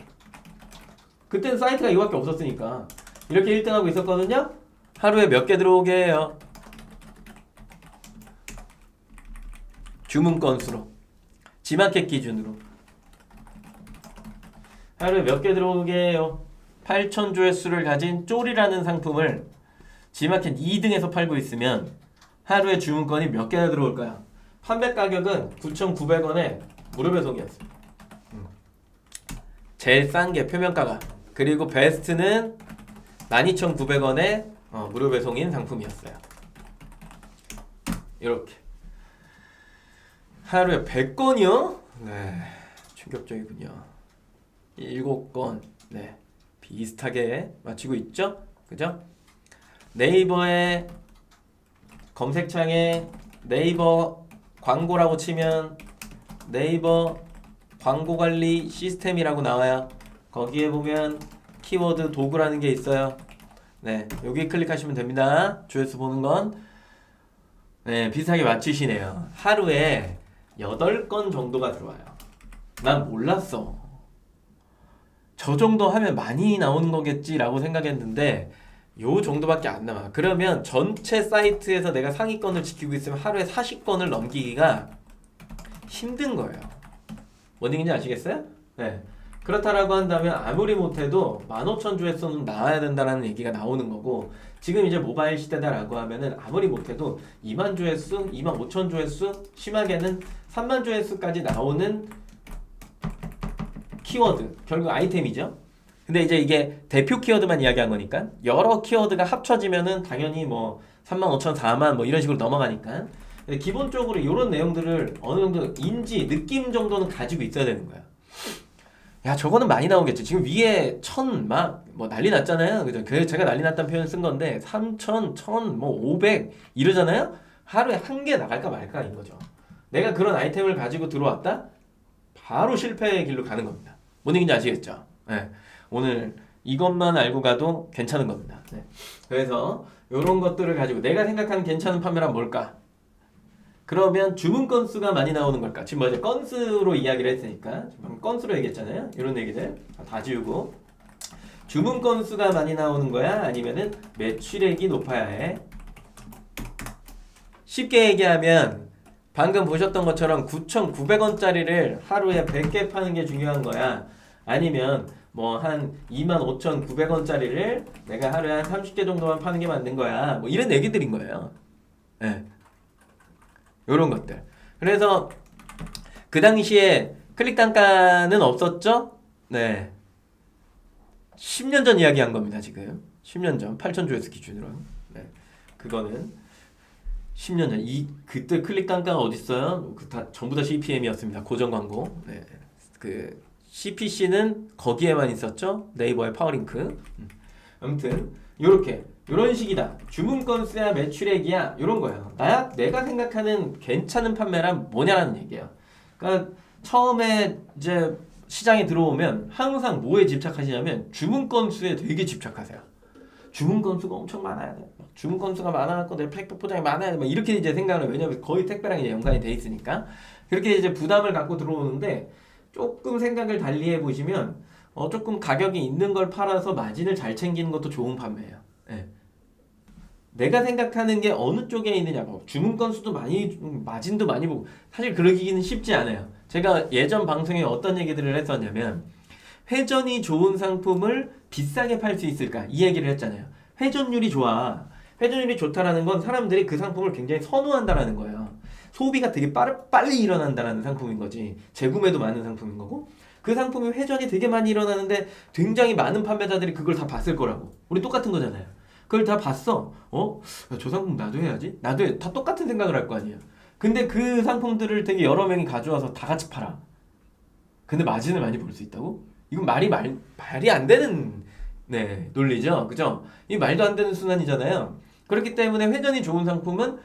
그때는 사이트가 이거밖에 없었으니까 이렇게 1등하고 있었거든요. 하루에 몇 개 들어오게 해요? 주문 건수로 지마켓 기준으로 하루에 몇 개 들어오게 해요? 8,000조회수를 가진 쪼리라는 상품을 지마켓 2등에서 팔고 있으면 하루에 주문건이 몇 개나 들어올까요? 판매 가격은 9,900원에 무료 배송이었어요. 제일 싼 게 표면가가. 그리고 베스트는 12,900원에 무료 배송인 상품이었어요. 이렇게 하루에 100건이요? 네, 충격적이군요. 7건. 네, 비슷하게 맞추고 있죠? 그죠? 네이버에 검색창에 네이버 광고라고 치면 네이버 광고관리 시스템이라고 나와요. 거기에 보면 키워드 도구라는 게 있어요. 네, 여기 클릭하시면 됩니다. 조회수 보는 건. 네, 비슷하게 맞추시네요. 하루에 8건 정도가 들어와요. 난 몰랐어. 저 정도 하면 많이 나오는 거겠지라고 생각했는데 요 정도밖에 안 나와. 그러면 전체 사이트에서 내가 상위권을 지키고 있으면 하루에 40건을 넘기기가 힘든 거예요. 뭔 얘기인지 아시겠어요? 네. 그렇다라고 한다면 아무리 못해도 15,000조회수는 나와야 된다는 얘기가 나오는 거고, 지금 이제 모바일 시대다라고 하면은 아무리 못해도 2만 조회수, 25,000 조회수, 심하게는 3만 조회수까지 나오는 키워드, 결국 아이템이죠. 근데 이제 이게 대표 키워드만 이야기한 거니까 여러 키워드가 합쳐지면은 당연히 뭐 35,000, 4만 뭐 이런 식으로 넘어가니까. 근데 기본적으로 이런 내용들을 어느 정도 인지, 느낌 정도는 가지고 있어야 되는 거야. 야, 저거는 많이 나오겠지. 지금 위에 1000 막 뭐 난리 났잖아요. 그죠? 그래서 제가 난리 났다는 표현 쓴 건데 3000, 1000, 뭐 500 이러잖아요. 하루에 한 개 나갈까 말까 인 거죠. 내가 그런 아이템을 가지고 들어왔다? 바로 실패의 길로 가는 겁니다. 뭔 얘기인지 아시겠죠? 네. 오늘 이것만 알고 가도 괜찮은 겁니다. 네. 그래서 이런 것들을 가지고 내가 생각하는 괜찮은 판매란 뭘까? 그러면 주문 건수가 많이 나오는 걸까? 지금 뭐지? 건수로 이야기를 했으니까 지금 건수로 얘기했잖아요. 이런 얘기들 다 지우고 주문 건수가 많이 나오는 거야? 아니면은 매출액이 높아야 해? 쉽게 얘기하면 방금 보셨던 것처럼 9,900원짜리를 하루에 100개 파는 게 중요한 거야? 아니면 뭐 한 25,900원짜리를 내가 하루에 한 30개 정도만 파는 게 맞는 거야? 뭐 이런 얘기들인 거예요. 네. 요런 것들. 그래서 그 당시에 클릭 단가는 없었죠? 네. 10년 전 이야기한 겁니다, 지금. 10년 전 8,000조회수 기준으로. 네. 그거는 10년 전. 그때 클릭 단가가 어디 있어요? 전부 다 CPM이었습니다. 고정 광고. 네. 그 CPC는 거기에만 있었죠? 네이버의 파워링크. 아무튼 요렇게 요런 식이다. 주문 건수야 매출액이야 요런 거예요. 내가 생각하는 괜찮은 판매란 뭐냐라는 얘기예요. 그러니까 처음에 이제 시장에 들어오면 항상 뭐에 집착하시냐면 주문 건수에 되게 집착하세요. 주문 건수가 엄청 많아야 돼. 주문 건수가 많아갖고 내 택배 포장이 많아야 돼. 막 이렇게 이제 생각을 해요. 왜냐면 거의 택배랑 이제 연관이 돼 있으니까. 그렇게 이제 부담을 갖고 들어오는데 조금 생각을 달리 해보시면 조금 가격이 있는 걸 팔아서 마진을 잘 챙기는 것도 좋은 판매예요. 네. 내가 생각하는 게 어느 쪽에 있느냐, 주문 건수도 많이, 마진도 많이 보고, 사실 그러기는 쉽지 않아요. 제가 예전 방송에 어떤 얘기들을 했었냐면, 회전이 좋은 상품을 비싸게 팔 수 있을까? 이 얘기를 했잖아요. 회전율이 좋아. 회전율이 좋다라는 건 사람들이 그 상품을 굉장히 선호한다라는 거예요. 소비가 되게 빨리 일어난다라는 상품인 거지. 재구매도 많은 상품인 거고, 그 상품이 회전이 되게 많이 일어나는데 굉장히 많은 판매자들이 그걸 다 봤을 거라고. 우리 똑같은 거잖아요. 그걸 다 봤어. 저 상품 나도 해야지. 나도 해. 다 똑같은 생각을 할 거 아니에요. 근데 그 상품들을 되게 여러 명이 가져와서 다 같이 팔아. 근데 마진을 많이 볼 수 있다고? 이건 말이 안 되는 네, 논리죠. 그죠? 이 말도 안 되는 순환이잖아요. 그렇기 때문에 회전이 좋은 상품은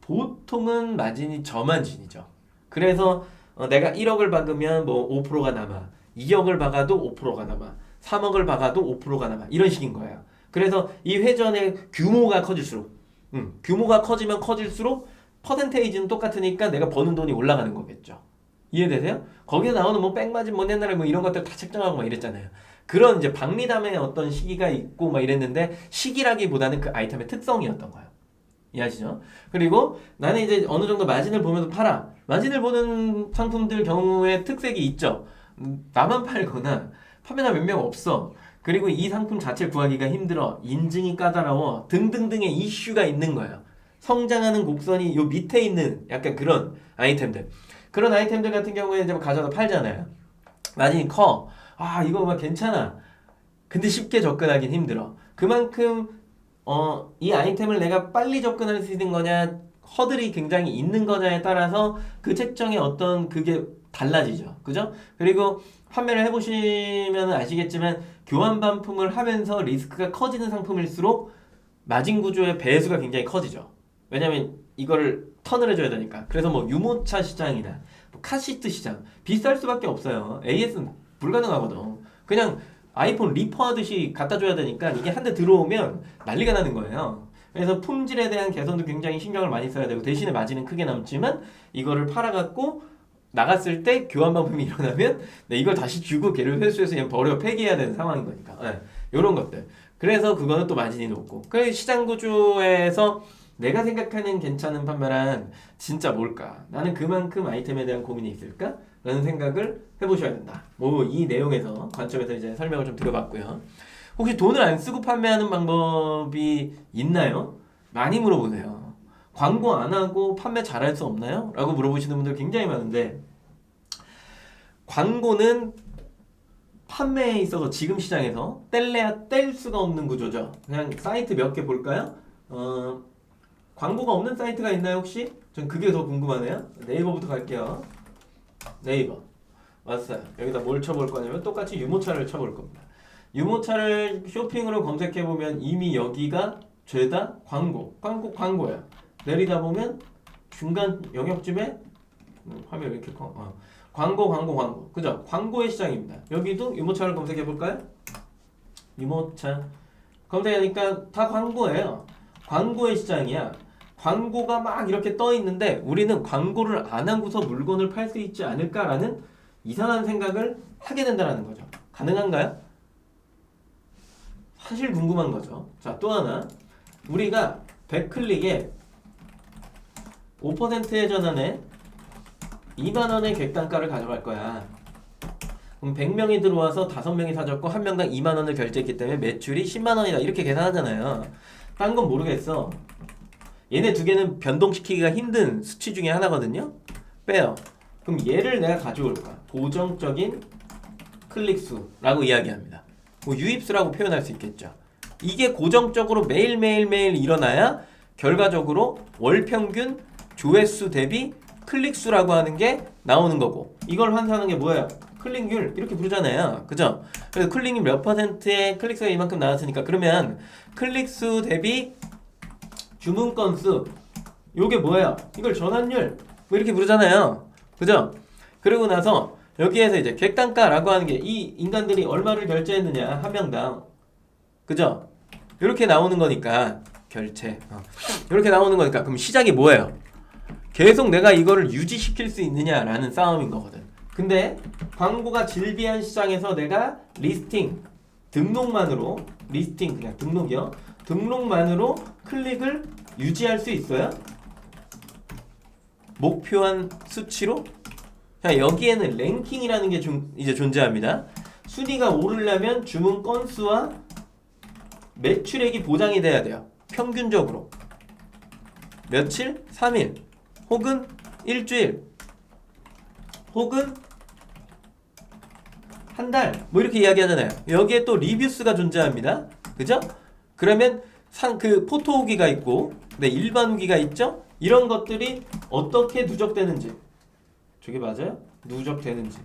보통은 마진이 저마진이죠. 그래서 내가 1억을 박으면 뭐 5%가 남아. 2억을 박아도 5%가 남아. 3억을 박아도 5%가 남아. 이런 식인 거예요. 그래서 이 회전의 규모가 커질수록 규모가 커지면 커질수록 퍼센테이지는 똑같으니까 내가 버는 돈이 올라가는 거겠죠. 이해되세요? 거기에 나오는 뭐 백마진 뭐 옛날에 뭐 이런 것들 다 책정하고 막 이랬잖아요. 그런 이제 박리담의 어떤 시기가 있고 막 이랬는데 시기라기보다는 그 아이템의 특성이었던 거예요. 이해하시죠? 그리고 나는 이제 어느 정도 마진을 보면서 팔아. 마진을 보는 상품들 경우에 특색이 있죠. 나만 팔거나 판매자 몇 명 없어. 그리고 이 상품 자체를 구하기가 힘들어. 인증이 까다로워. 등등등의 이슈가 있는 거예요. 성장하는 곡선이 요 밑에 있는 약간 그런 아이템들. 그런 아이템들 같은 경우에 이제 가져다 팔잖아요. 마진이 커. 이거 막 괜찮아. 근데 쉽게 접근하긴 힘들어. 그만큼 이 아이템을 내가 빨리 접근할 수 있는 거냐, 허들이 굉장히 있는 거냐에 따라서 그 책정의 어떤 그게 달라지죠. 그죠? 그리고 판매를 해보시면 아시겠지만 교환 반품을 하면서 리스크가 커지는 상품일수록 마진 구조의 배수가 굉장히 커지죠. 왜냐면 이거를 턴을 해줘야 되니까. 그래서 뭐 유모차 시장이나 뭐 카시트 시장 비쌀 수밖에 없어요. AS는 불가능하거든. 그냥 아이폰 리퍼하듯이 갖다 줘야 되니까 이게 한 대 들어오면 난리가 나는 거예요. 그래서 품질에 대한 개선도 굉장히 신경을 많이 써야 되고 대신에 마진은 크게 남지만 이거를 팔아갖고 나갔을 때 교환 반품이 일어나면 네, 이걸 다시 주고 걔를 회수해서 그냥 버려 폐기해야 되는 상황인 거니까. 네, 이런 것들. 그래서 그거는 또 마진이 높고. 그래서 시장 구조에서 내가 생각하는 괜찮은 판매란 진짜 뭘까? 나는 그만큼 아이템에 대한 고민이 있을까? 라는 생각을 해보셔야 된다. 뭐 이 내용에서 관점에서 이제 설명을 좀 드려봤고요. 혹시 돈을 안 쓰고 판매하는 방법이 있나요? 많이 물어보세요. 광고 안 하고 판매 잘할 수 없나요? 라고 물어보시는 분들 굉장히 많은데 광고는 판매에 있어서 지금 시장에서 뗄래야 뗄 수가 없는 구조죠. 그냥 사이트 몇 개 볼까요? 광고가 없는 사이트가 있나요 혹시? 전 그게 더 궁금하네요. 네이버부터 갈게요. 네이버 왔어요. 여기다 뭘 쳐볼 거냐면 똑같이 유모차를 쳐볼 겁니다. 유모차를 쇼핑으로 검색해보면 이미 여기가 죄다 광고야. 내리다 보면 중간 영역쯤에 화면 왜 이렇게 커? 광고 그죠? 광고의 시장입니다. 여기도 유모차를 검색해볼까요? 유모차 검색하니까 다 광고예요. 광고의 시장이야. 광고가 막 이렇게 떠 있는데 우리는 광고를 안 하고서 물건을 팔 수 있지 않을까라는 이상한 생각을 하게 된다는 거죠. 가능한가요? 사실 궁금한 거죠. 자, 또 하나. 우리가 100클릭에 5%의 전환에 2만원의 객단가를 가져갈 거야. 그럼 100명이 들어와서 5명이 사줬고 1명당 2만원을 결제했기 때문에 매출이 10만원이다. 이렇게 계산하잖아요. 딴 건 모르겠어. 얘네 두 개는 변동시키기가 힘든 수치 중에 하나거든요. 빼요. 그럼 얘를 내가 가져올까? 고정적인 클릭수라고 이야기합니다. 뭐 유입수라고 표현할 수 있겠죠. 이게 고정적으로 매일매일 일어나야 결과적으로 월평균 조회수 대비 클릭수라고 하는 게 나오는 거고 이걸 환산하는 게 뭐예요? 클릭률 이렇게 부르잖아요. 그죠? 그래서 클릭률 몇 퍼센트의 클릭수가 이만큼 나왔으니까 그러면 클릭수 대비 주문 건수 요게 뭐예요? 이걸 전환율 뭐 이렇게 부르잖아요. 그죠? 그러고 나서 여기에서 이제 객단가라고 하는 게 이 인간들이 얼마를 결제했느냐 한 명당 그죠? 이렇게 나오는 거니까 결제 이렇게 나오는 거니까 그럼 시작이 뭐예요? 계속 내가 이거를 유지시킬 수 있느냐라는 싸움인 거거든. 근데 광고가 질비한 시장에서 내가 리스팅 등록만으로 리스팅 그냥 등록이요. 등록만으로 클릭을 유지할 수 있어요? 목표한 수치로? 자, 여기에는 랭킹이라는 게 이제 존재합니다. 순위가 오르려면 주문 건수와 매출액이 보장이 돼야 돼요. 평균적으로 며칠? 3일 혹은 일주일 혹은 한 달 뭐 이렇게 이야기하잖아요. 여기에 또 리뷰수가 존재합니다. 그죠? 그러면 그 포토 후기가 있고 네, 일반 후기가 있죠? 이런 것들이 어떻게 누적되는지 저게 맞아요? 누적되는지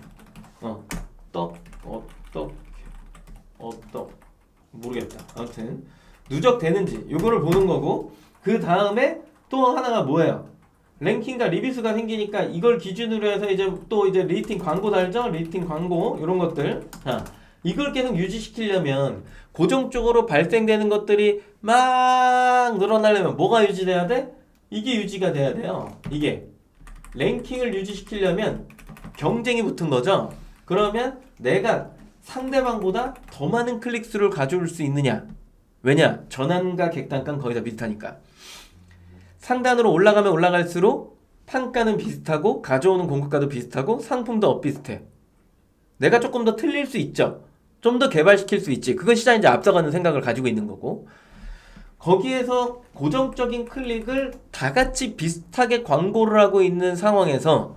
모르겠다. 아무튼 누적되는지 요거를 보는 거고 그 다음에 또 하나가 뭐예요? 랭킹과 리뷰수가 생기니까 이걸 기준으로 해서 이제 또 이제 리스팅 광고 달죠? 리스팅 광고 이런 것들 자 이걸 계속 유지시키려면 고정적으로 발생되는 것들이 막 늘어나려면 뭐가 유지돼야 돼? 이게 유지가 돼야 돼요. 이게 랭킹을 유지시키려면 경쟁이 붙은 거죠. 그러면 내가 상대방보다 더 많은 클릭수를 가져올 수 있느냐? 왜냐? 전환과 객단가는 거의 다 비슷하니까. 상단으로 올라가면 올라갈수록 판가는 비슷하고 가져오는 공급가도 비슷하고 상품도 엇비슷해. 내가 조금 더 틀릴 수 있죠. 좀 더 개발시킬 수 있지. 그건 시장이 이제 앞서가는 생각을 가지고 있는 거고. 거기에서 고정적인 클릭을 다 같이 비슷하게 광고를 하고 있는 상황에서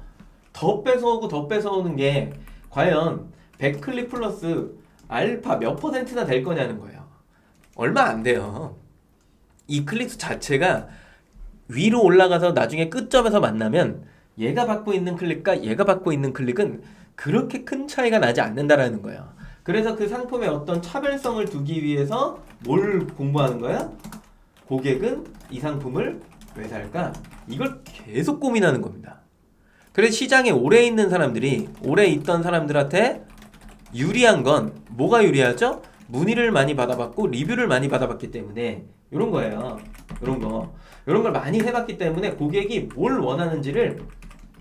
더 뺏어오는 게 과연 100클릭 플러스 알파 몇 퍼센트나 될 거냐는 거예요. 얼마 안 돼요. 이 클릭수 자체가 위로 올라가서 나중에 끝점에서 만나면 얘가 받고 있는 클릭과 얘가 받고 있는 클릭은 그렇게 큰 차이가 나지 않는다라는 거예요. 그래서 그 상품의 어떤 차별성을 두기 위해서 뭘 공부하는 거야? 고객은 이 상품을 왜 살까? 이걸 계속 고민하는 겁니다. 그래서 시장에 오래 있는 사람들이 오래 있던 사람들한테 유리한 건 뭐가 유리하죠? 문의를 많이 받아봤고 리뷰를 많이 받아봤기 때문에 이런 거예요. 이런 걸 많이 해봤기 때문에 고객이 뭘 원하는지를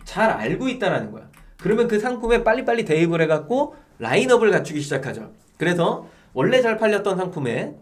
잘 알고 있다라는 거야. 그러면 그 상품에 빨리빨리 대입을 해갖고 라인업을 갖추기 시작하죠. 그래서 원래 잘 팔렸던 상품에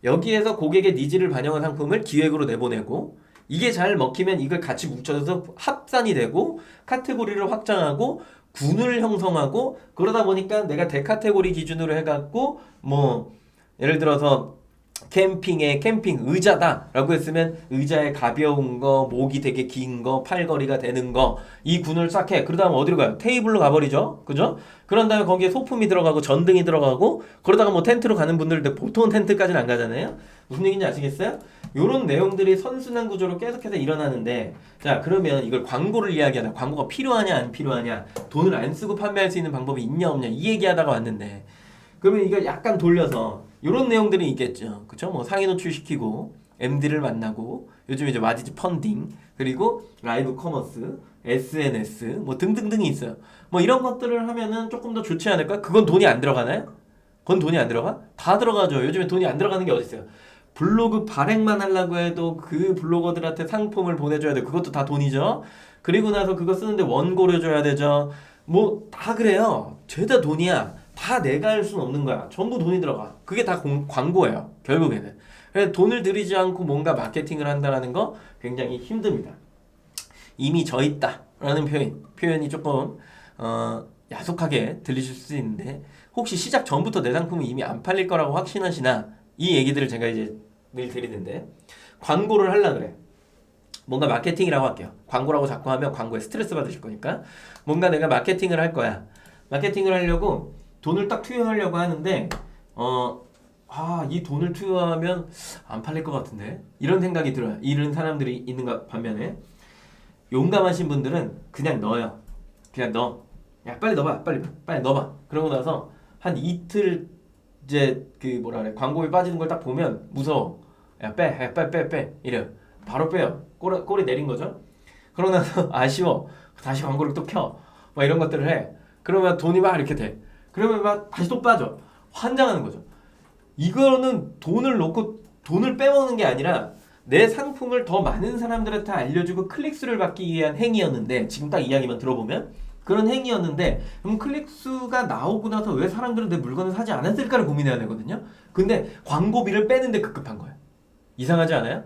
여기에서 고객의 니즈를 반영한 상품을 기획으로 내보내고 이게 잘 먹히면 이걸 같이 뭉쳐서 합산이 되고 카테고리를 확장하고 군을 형성하고 그러다 보니까 내가 대카테고리 기준으로 해갖고 뭐 예를 들어서 캠핑에 캠핑 의자다 라고 했으면 의자에 가벼운 거, 목이 되게 긴 거, 팔걸이가 되는 거 이 군을 싹 해. 그러다 보면 어디로 가요? 테이블로 가버리죠. 그죠? 그런 다음에 거기에 소품이 들어가고 전등이 들어가고 그러다가 뭐 텐트로 가는 분들도 보통은 텐트까지는 안 가잖아요. 무슨 얘기인지 아시겠어요? 요런 내용들이 선순환 구조로 계속해서 일어나는데 자 그러면 이걸 광고를 이야기하다 광고가 필요하냐 안 필요하냐 돈을 안 쓰고 판매할 수 있는 방법이 있냐 없냐 이 얘기하다가 왔는데 그러면 이걸 약간 돌려서 이런 내용들이 있겠죠. 그쵸? 뭐 상위 노출시키고 MD를 만나고 요즘 이제 와디즈 펀딩 그리고 라이브 커머스 SNS 뭐 등등등이 있어요. 뭐 이런 것들을 하면은 조금 더 좋지 않을까? 그건 돈이 안 들어가나요? 그건 돈이 안 들어가? 다 들어가죠. 요즘에 돈이 안 들어가는 게 어디 있어요? 블로그 발행만 하려고 해도 그 블로거들한테 상품을 보내줘야 돼. 그것도 다 돈이죠. 그리고 나서 그거 쓰는데 원고를 줘야 되죠. 뭐 다 그래요. 죄다 돈이야. 다 내가 할 수는 없는 거야. 전부 돈이 들어가. 그게 다 광고예요. 결국에는. 그래서 돈을 들이지 않고 뭔가 마케팅을 한다는 거 굉장히 힘듭니다. 이미 져 있다라는 표현이 조금 야속하게 들리실 수 있는데 혹시 시작 전부터 내 상품이 이미 안 팔릴 거라고 확신하시나? 이 얘기들을 제가 이제 늘 드리는데 광고를 하려고 그래. 뭔가 마케팅이라고 할게요. 광고라고 자꾸 하면 광고에 스트레스 받으실 거니까 뭔가 내가 마케팅을 할 거야. 마케팅을 하려고 돈을 딱 투여하려고 하는데 이 돈을 투여하면 안 팔릴 것 같은데 이런 생각이 들어요. 이런 사람들이 있는 것 반면에 용감하신 분들은 그냥 넣어요. 그냥 넣어. 야 빨리 넣어봐. 빨리 넣어봐. 그러고 나서 한 이틀 이제 그 뭐라 그래 광고에 빠지는 걸 딱 보면 무서워. 야 빼 이래요. 바로 빼요. 꼬리 내린 거죠. 그러고 나서 아쉬워. 다시 광고를 또 켜. 막 이런 것들을 해. 그러면 돈이 막 이렇게 돼. 그러면 막 다시 또 빠져. 환장하는 거죠. 이거는 돈을 놓고 돈을 빼먹는 게 아니라 내 상품을 더 많은 사람들한테 알려주고 클릭수를 받기 위한 행위였는데 지금 딱 이야기만 들어보면 그런 행위였는데 그럼 클릭수가 나오고 나서 왜 사람들은 내 물건을 사지 않았을까를 고민해야 되거든요. 근데 광고비를 빼는데 급급한 거예요. 이상하지 않아요?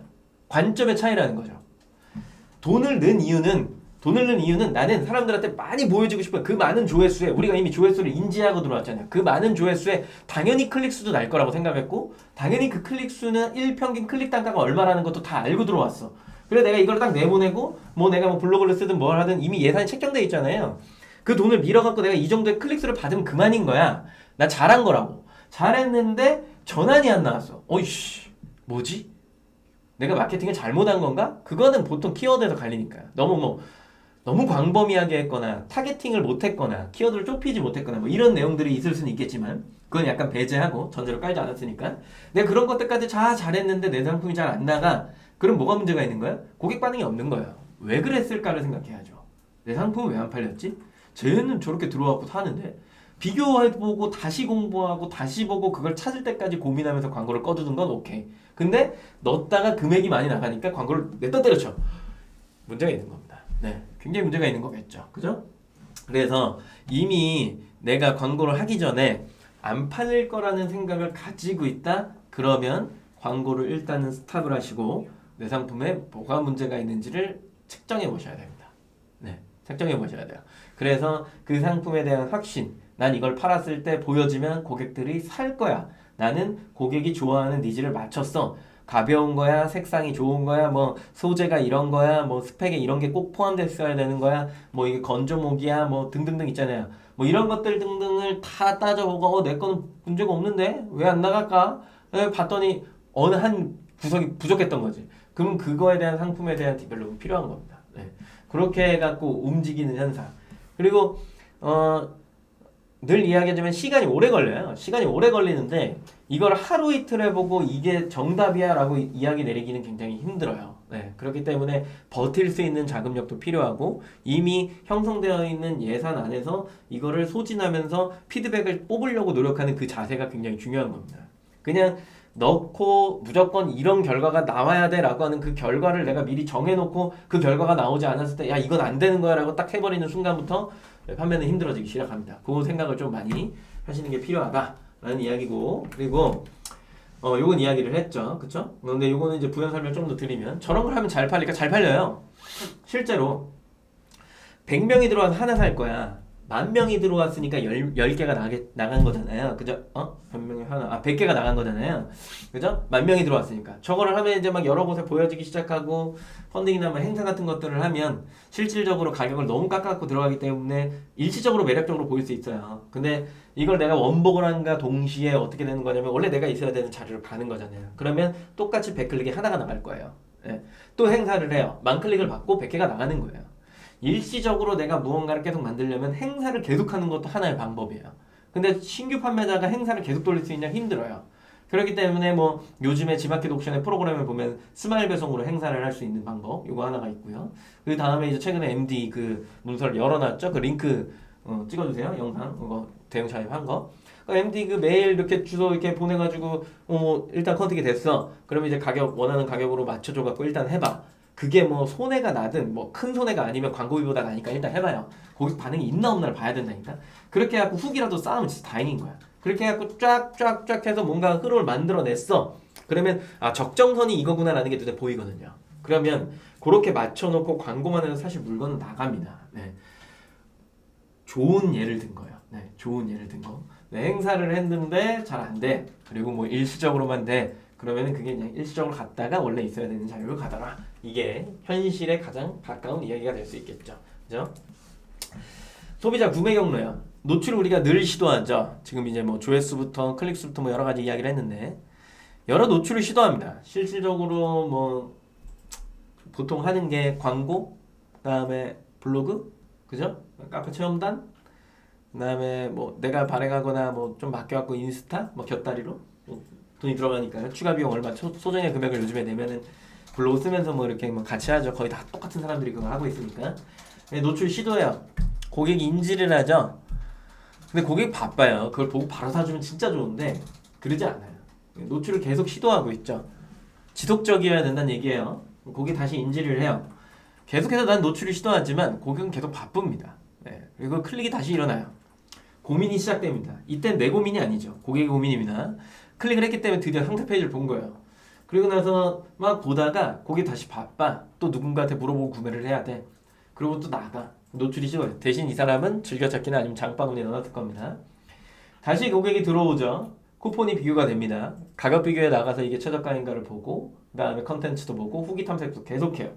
관점의 차이라는 거죠. 돈을 넣은 이유는 나는 사람들한테 많이 보여주고 싶어요. 그 많은 조회수에 우리가 이미 조회수를 인지하고 들어왔잖아요. 그 많은 조회수에 당연히 클릭수도 날 거라고 생각했고 당연히 그 클릭수는 일평균 클릭 단가가 얼마라는 것도 다 알고 들어왔어. 그래 내가 이걸 딱 내보내고 뭐 내가 뭐 블로그를 쓰든 뭘 하든 이미 예산이 책정돼 있잖아요. 그 돈을 밀어갖고 내가 이 정도의 클릭수를 받으면 그만인 거야. 나 잘한 거라고. 잘했는데 전환이 안 나왔어. 어이씨 뭐지? 내가 마케팅을 잘못한 건가? 그거는 보통 키워드에서 갈리니까. 너무 광범위하게 했거나 타겟팅을 못했거나 키워드를 좁히지 못했거나 뭐 이런 내용들이 있을 수는 있겠지만 그건 약간 배제하고 전제로 깔지 않았으니까 내가 그런 것들까지 다 잘했는데 내 상품이 잘 안 나가. 그럼 뭐가 문제가 있는 거야? 고객 반응이 없는 거예요. 왜 그랬을까를 생각해야죠. 내 상품은 왜 안 팔렸지? 쟤는 저렇게 들어와서 사는데 비교해보고 다시 공부하고 다시 보고 그걸 찾을 때까지 고민하면서 광고를 꺼두는 건 오케이. 근데 넣었다가 금액이 많이 나가니까 광고를 냈다 때려쳐. 문제가 있는 겁니다. 네, 굉장히 문제가 있는 거겠죠. 그죠? 그래서 이미 내가 광고를 하기 전에 안 팔릴 거라는 생각을 가지고 있다? 그러면 광고를 일단은 스탑을 하시고 내 상품에 뭐가 문제가 있는지를 측정해 보셔야 됩니다. 네, 측정해 보셔야 돼요. 그래서 그 상품에 대한 확신, 난 이걸 팔았을 때 보여지면 고객들이 살 거야. 나는 고객이 좋아하는 니즈를 맞췄어. 가벼운 거야, 색상이 좋은 거야, 뭐 소재가 이런 거야, 뭐 스펙에 이런 게 꼭 포함됐어야 되는 거야, 뭐 이게 건조목이야, 뭐 등등등 있잖아요. 뭐 이런 것들 등등을 다 따져보고 내 거는 문제가 없는데 왜 안 나갈까? 봤더니 어느 한 구석이 부족했던 거지. 그럼 그거에 대한 상품에 대한 디벨롭이 필요한 겁니다. 네. 그렇게 해갖고 움직이는 현상. 그리고 늘 이야기하지만 시간이 오래 걸려요. 시간이 오래 걸리는데 이걸 하루 이틀 해보고 이게 정답이야 라고 이야기 내리기는 굉장히 힘들어요. 네, 그렇기 때문에 버틸 수 있는 자금력도 필요하고 이미 형성되어 있는 예산 안에서 이거를 소진하면서 피드백을 뽑으려고 노력하는 그 자세가 굉장히 중요한 겁니다. 그냥 넣고 무조건 이런 결과가 나와야 돼 라고 하는 그 결과를 내가 미리 정해놓고 그 결과가 나오지 않았을 때 야 이건 안 되는 거야 라고 딱 해버리는 순간부터 판매는 힘들어지기 시작합니다. 그 생각을 좀 많이 하시는 게 필요하다라는 이야기고, 그리고 요건 이야기를 했죠, 그쵸? 근데 요거는 이제 부연 설명 좀 더 드리면 저런 걸 하면 잘 팔리니까 잘 팔려요. 실제로 100명이 들어와서 하나 살 거야. 10,000명이 들어왔으니까 10개가 나간 거잖아요. 그죠? 100명이 하나, 100개가 나간 거잖아요. 그죠? 10,000명이 들어왔으니까. 저거를 하면 이제 막 여러 곳에 보여지기 시작하고, 펀딩이나 뭐 행사 같은 것들을 하면, 실질적으로 가격을 너무 깎아갖고 들어가기 때문에, 일시적으로 매력적으로 보일 수 있어요. 근데 이걸 내가 원복을 한가 동시에 어떻게 되는 거냐면, 원래 내가 있어야 되는 자리로 가는 거잖아요. 그러면 똑같이 100클릭이 하나가 나갈 거예요. 예. 또 행사를 해요. 10,000클릭을 받고 100개가 나가는 거예요. 일시적으로 내가 무언가를 계속 만들려면 행사를 계속하는 것도 하나의 방법이에요. 근데 신규 판매자가 행사를 계속 돌릴 수 있냐 힘들어요. 그렇기 때문에 뭐 요즘에 지마켓 옥션의 프로그램을 보면 스마일 배송으로 행사를 할 수 있는 방법 이거 하나가 있고요. 그 다음에 이제 최근에 MD 그 문서를 열어놨죠. 그 링크 찍어주세요. 영상 그거 대응 차입한 거. MD 그 메일 이렇게 주소 이렇게 보내가지고 일단 컨택이 됐어. 그러면 이제 가격 원하는 가격으로 맞춰줘갖고 일단 해봐. 그게 뭐 손해가 나든 뭐 큰 손해가 아니면 광고비보다 나니까 일단 해봐요. 고객 반응이 있나 없나를 봐야 된다니까. 그렇게 해갖고 후기라도 쌓으면 진짜 다행인 거야. 그렇게 해갖고 쫙쫙쫙 해서 뭔가 흐름을 만들어냈어. 그러면 적정선이 이거구나라는 게 눈에 보이거든요. 그러면 그렇게 맞춰놓고 광고만 해도 사실 물건은 나갑니다. 네. 좋은 예를 든 거예요. 네, 좋은 예를 든 거. 네, 행사를 했는데 잘 안 돼. 그리고 뭐 일시적으로만 돼. 그러면은 그게 그냥 일시적으로 갔다가 원래 있어야 되는 자료를 가더라. 이게 현실에 가장 가까운 이야기가 될 수 있겠죠. 그죠? 소비자 구매 경로요. 노출을 우리가 늘 시도하죠. 지금 이제 뭐 조회수부터 클릭수부터 뭐 여러 가지 이야기를 했는데 여러 노출을 시도합니다. 실질적으로 뭐 보통 하는 게 광고, 그다음에 블로그, 그죠? 카페 체험단, 그다음에 뭐 내가 발행하거나 뭐 좀 맡겨갖고 인스타, 뭐 곁다리로 돈이 들어가니까요. 추가 비용 얼마 소정의 금액을 요즘에 내면은 블로그 쓰면서 뭐 이렇게 뭐 같이 하죠. 거의 다 똑같은 사람들이 그거 하고 있으니까. 노출 시도해요. 고객이 인지를 하죠. 근데 고객이 바빠요. 그걸 보고 바로 사주면 진짜 좋은데 그러지 않아요. 노출을 계속 시도하고 있죠. 지속적이어야 된다는 얘기예요. 고객이 다시 인지를 해요. 계속해서 난 노출을 시도하지만 고객은 계속 바쁩니다. 네. 그리고 클릭이 다시 일어나요. 고민이 시작됩니다. 이땐 내 고민이 아니죠. 고객의 고민입니다. 클릭을 했기 때문에 드디어 상세 페이지를 본 거예요. 그리고 나서 막 보다가 고객이 다시 바빠. 또 누군가한테 물어보고 구매를 해야 돼. 그리고 또 나가. 노출이 쉬워요. 대신 이 사람은 즐겨찾기나 아니면 장바구니에 넣어놨을 겁니다. 다시 고객이 들어오죠. 쿠폰이 비교가 됩니다. 가격 비교에 나가서 이게 최저가인가를 보고 그 다음에 컨텐츠도 보고 후기 탐색도 계속해요.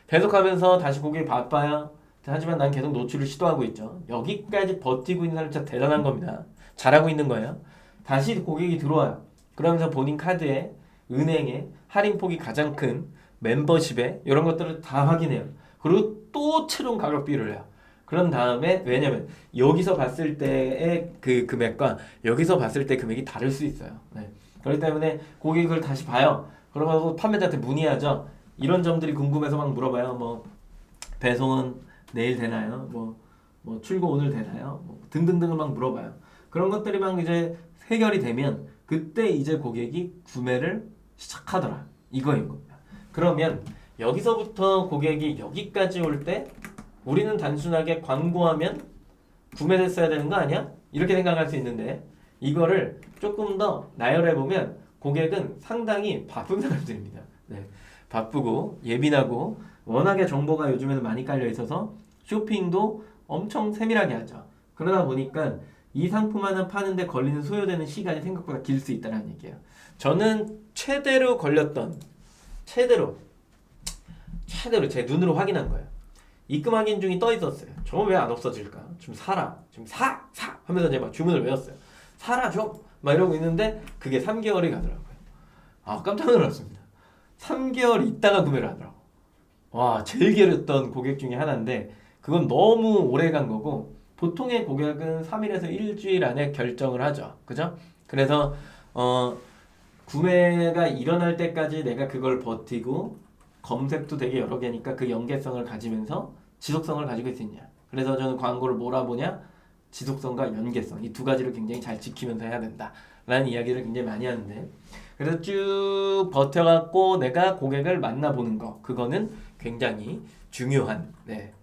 계속하면서 다시 고객이 바빠요. 하지만 난 계속 노출을 시도하고 있죠. 여기까지 버티고 있는 사람 진짜 대단한 겁니다. 잘하고 있는 거예요. 다시 고객이 들어와요. 그러면서 본인 카드에, 은행에, 할인폭이 가장 큰 멤버십에 이런 것들을 다 확인해요. 그리고 또 최종 가격 비교를 해요. 그런 다음에 왜냐면 여기서 봤을 때의 그 금액과 여기서 봤을 때 금액이 다를 수 있어요. 네. 그렇기 때문에 고객을 다시 봐요. 그러고 판매자한테 문의하죠. 이런 점들이 궁금해서 막 물어봐요. 뭐 배송은 내일 되나요? 뭐 출고 오늘 되나요? 뭐 등등등을 막 물어봐요. 그런 것들이 막 이제 해결이 되면 그때 이제 고객이 구매를 시작하더라. 이거인 겁니다. 그러면 여기서부터 고객이 여기까지 올 때 우리는 단순하게 광고하면 구매됐어야 되는 거 아니야? 이렇게 생각할 수 있는데 이거를 조금 더 나열해보면 고객은 상당히 바쁜 사람들입니다. 네. 바쁘고 예민하고 워낙에 정보가 요즘에는 많이 깔려 있어서 쇼핑도 엄청 세밀하게 하죠. 그러다 보니까 이 상품 하나 파는데 걸리는 소요되는 시간이 생각보다 길 수 있다는 얘기예요. 저는 최대로 걸렸던 최대로 제 눈으로 확인한 거예요. 입금 확인 중이 떠 있었어요. 저건 왜 안 없어질까? 좀 사라. 좀 사 하면서 제가 막 주문을 외웠어요. 사라 좀 막 이러고 있는데 그게 3개월이 가더라고요. 깜짝 놀랐습니다. 3개월 있다가 구매를 하더라고. 와, 제일 게으르던 고객 중에 하나인데 그건 너무 오래 간 거고 보통의 고객은 3일에서 일주일 안에 결정을 하죠. 그죠? 그래서 구매가 일어날 때까지 내가 그걸 버티고 검색도 되게 여러 개니까 그 연계성을 가지면서 지속성을 가지고 있느냐. 그래서 저는 광고를 몰아보냐? 지속성과 연계성 이 두 가지를 굉장히 잘 지키면서 해야 된다 라는 이야기를 굉장히 많이 하는데, 그래서 쭉 버텨갖고 내가 고객을 만나보는 거, 그거는 굉장히 중요한